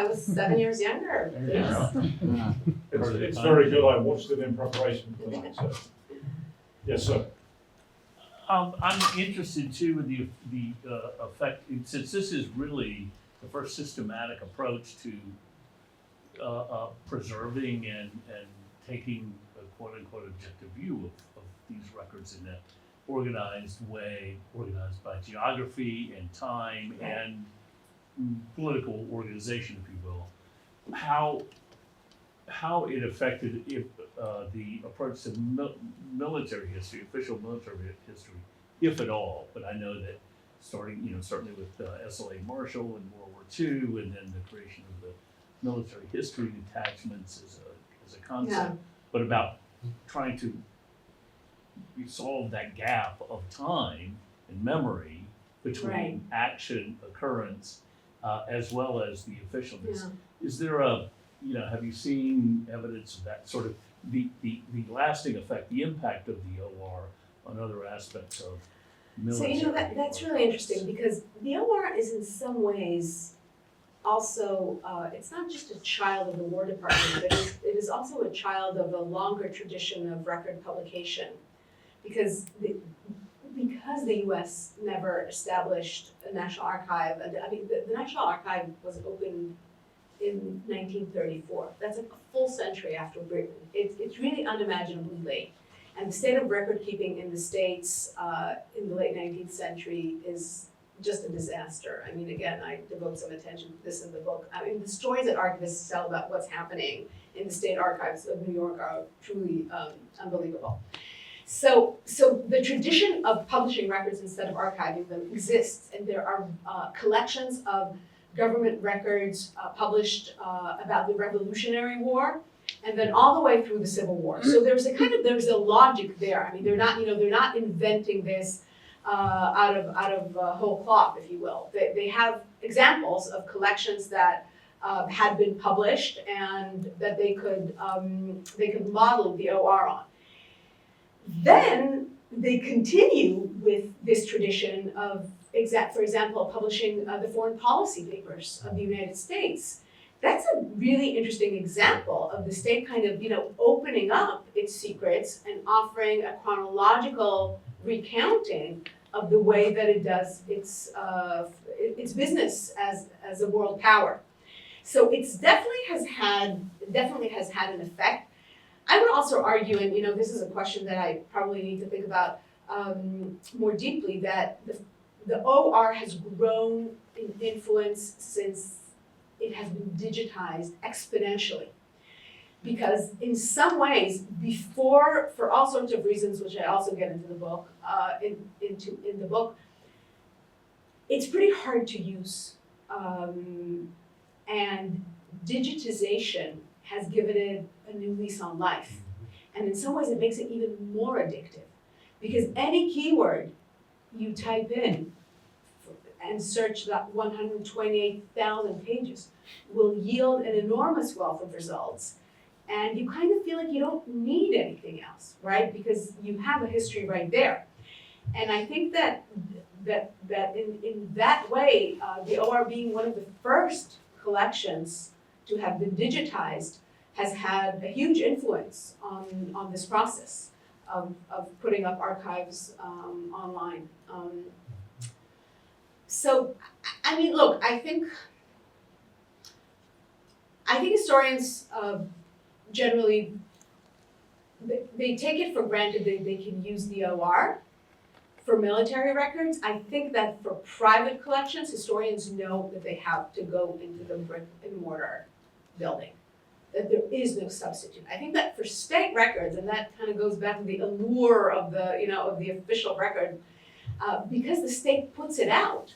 was 7 years younger. There you go. It's very good. I watched it in preparation for tonight, so. Yes, sir. I'm interested too in the effect, since this is really the first systematic approach to preserving and taking a quote unquote objective view of these records in an organized way, organized by geography and time and political organization, if you will. How it affected the approach to military history, official military history, if at all. But I know that starting, certainly with SLA Marshall in World War II, and then the creation of the military history detachments as a concept, but about trying to solve that gap of time and memory between Right. action, occurrence, as well as the officialness. Yeah. Is there have you seen evidence of that sort of the lasting effect, the impact of the OR on other aspects of military? So that's really interesting, because the OR is in some ways also, it's not just a child of the War Department, but it is also a child of a longer tradition of record publication. Because the U.S. never established a National Archive, the National Archive was opened in 1934. That's like a full century after Britain. It's really unimaginably late. And the state of record keeping in the States in the late 19th century is just a disaster. I mean, again, I devote some attention to this in the book. I mean, the stories that archivists tell about what's happening in the state archives of New York are truly unbelievable. So the tradition of publishing records instead of archiving them exists, and there are collections of government records published about the Revolutionary War, and then all the way through the Civil War. So there's a logic there. I mean, they're not inventing this out of whole cloth, if you will. They have examples of collections that had been published and that they could model the OR on. Then they continue with this tradition of, for example, publishing the foreign policy papers of the United States. That's a really interesting example of the state kind of, opening up its secrets and offering a chronological recounting of the way that it does its business as a world power. So it's definitely has had an effect. I would also argue, and this is a question that I probably need to think about more deeply, that the OR has grown in influence since it has been digitized exponentially. Because in some ways, before, for all sorts of reasons, which I also get into the book, in the book, it's pretty hard to use, and digitization has given it a new lease on life. And in some ways, it makes it even more addictive, because any keyword you type in and search that 128,000 pages will yield an enormous wealth of results. And you kind of feel like you don't need anything else, right? Because you have a history right there. And I think that in that way, the OR being one of the first collections to have been digitized has had a huge influence on this process of putting up archives online. So, I mean, look, I think historians generally, they take it for granted that they can use the OR for military records. I think that for private collections, historians know that they have to go into the brick and mortar building, that there is no substitute. I think that for state records, and that kind of goes back to the allure of the, of the official record, because the state puts it out,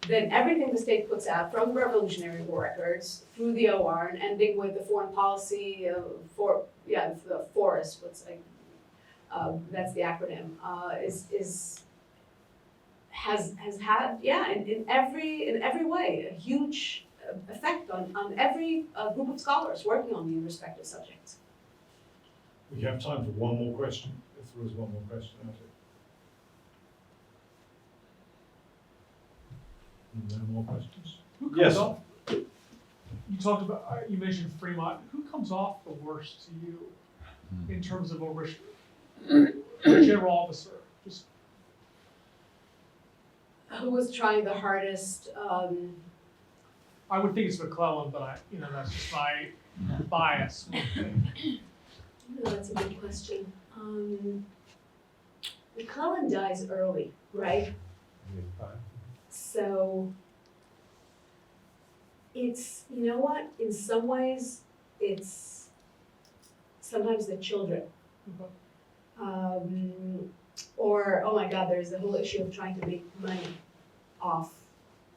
then everything the state puts out, from Revolutionary War records through the OR and ending with the foreign policy the forest, that's the acronym, has had, in every way, a huge effect on every group of scholars working on the respective subjects. We have time for one more question, if there is one more question out there. No more questions? Who comes Yes. off? You talked about, you mentioned Fremont. Who comes off the worst to you in terms of a general officer? Just Who was trying the hardest? I would think it's McClellan, but that's just my bias. That's a good question. McClellan dies early, right? So it's, you know what, in some ways, it's sometimes the children. Or, oh my God, there's the whole issue of trying to make money off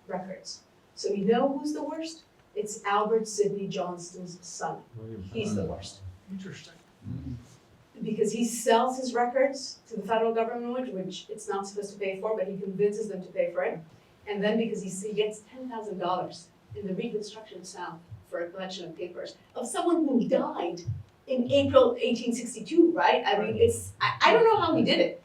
records. So you know who's the worst? It's Albert Sidney Johnston's son. He's the worst. Interesting. Because he sells his records to the federal government, which it's not supposed to pay for, but he convinces them to pay for it. And then because he gets $10,000 in the Reconstruction South for a collection of papers of someone who died in April 1862, right? I mean, I don't know how he did it.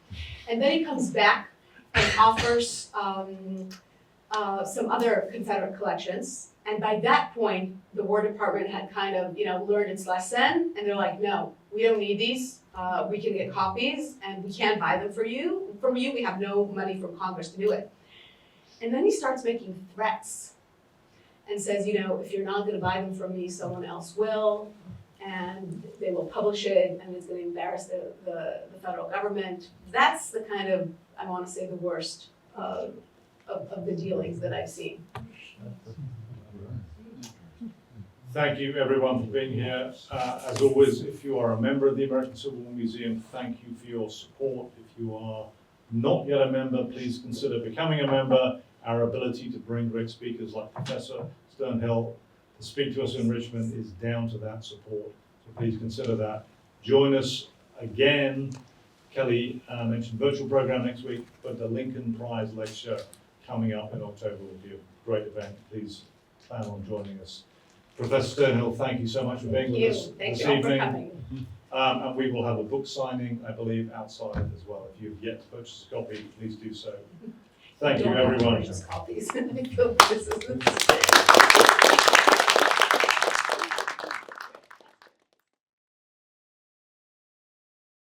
And then he comes back and offers some other Confederate collections. And by that point, the War Department had kind of, learned its lesson, and they're like, no, we don't need these. We can get copies, and we can't buy them for you. From you, we have no money from Congress to do it. And then he starts making threats and says, if you're not gonna buy them from me, someone else will, and they will publish it, and it's gonna embarrass the federal government. That's the kind of, I wanna say, the worst of the dealings that I've seen. Thank you, everyone, for being here. As always, if you are a member of the American Civil War Museum, thank you for your support. If you are not yet a member, please consider becoming a member. Our ability to bring great speakers like Professor Sternhell to speak to us in Richmond is down to that support. So please consider that. Join us again. Kelly mentioned virtual program next week, but the Lincoln Prize lecture coming up in October will be a great event. Please plan on joining us. Professor Sternhell, thank you so much for being with us Thank this you all for evening. coming. And we will have a book signing, I believe, outside as well. If you've yet to purchase a copy, please do so. Thank you, Don't have to everyone. purchase copies. I feel this is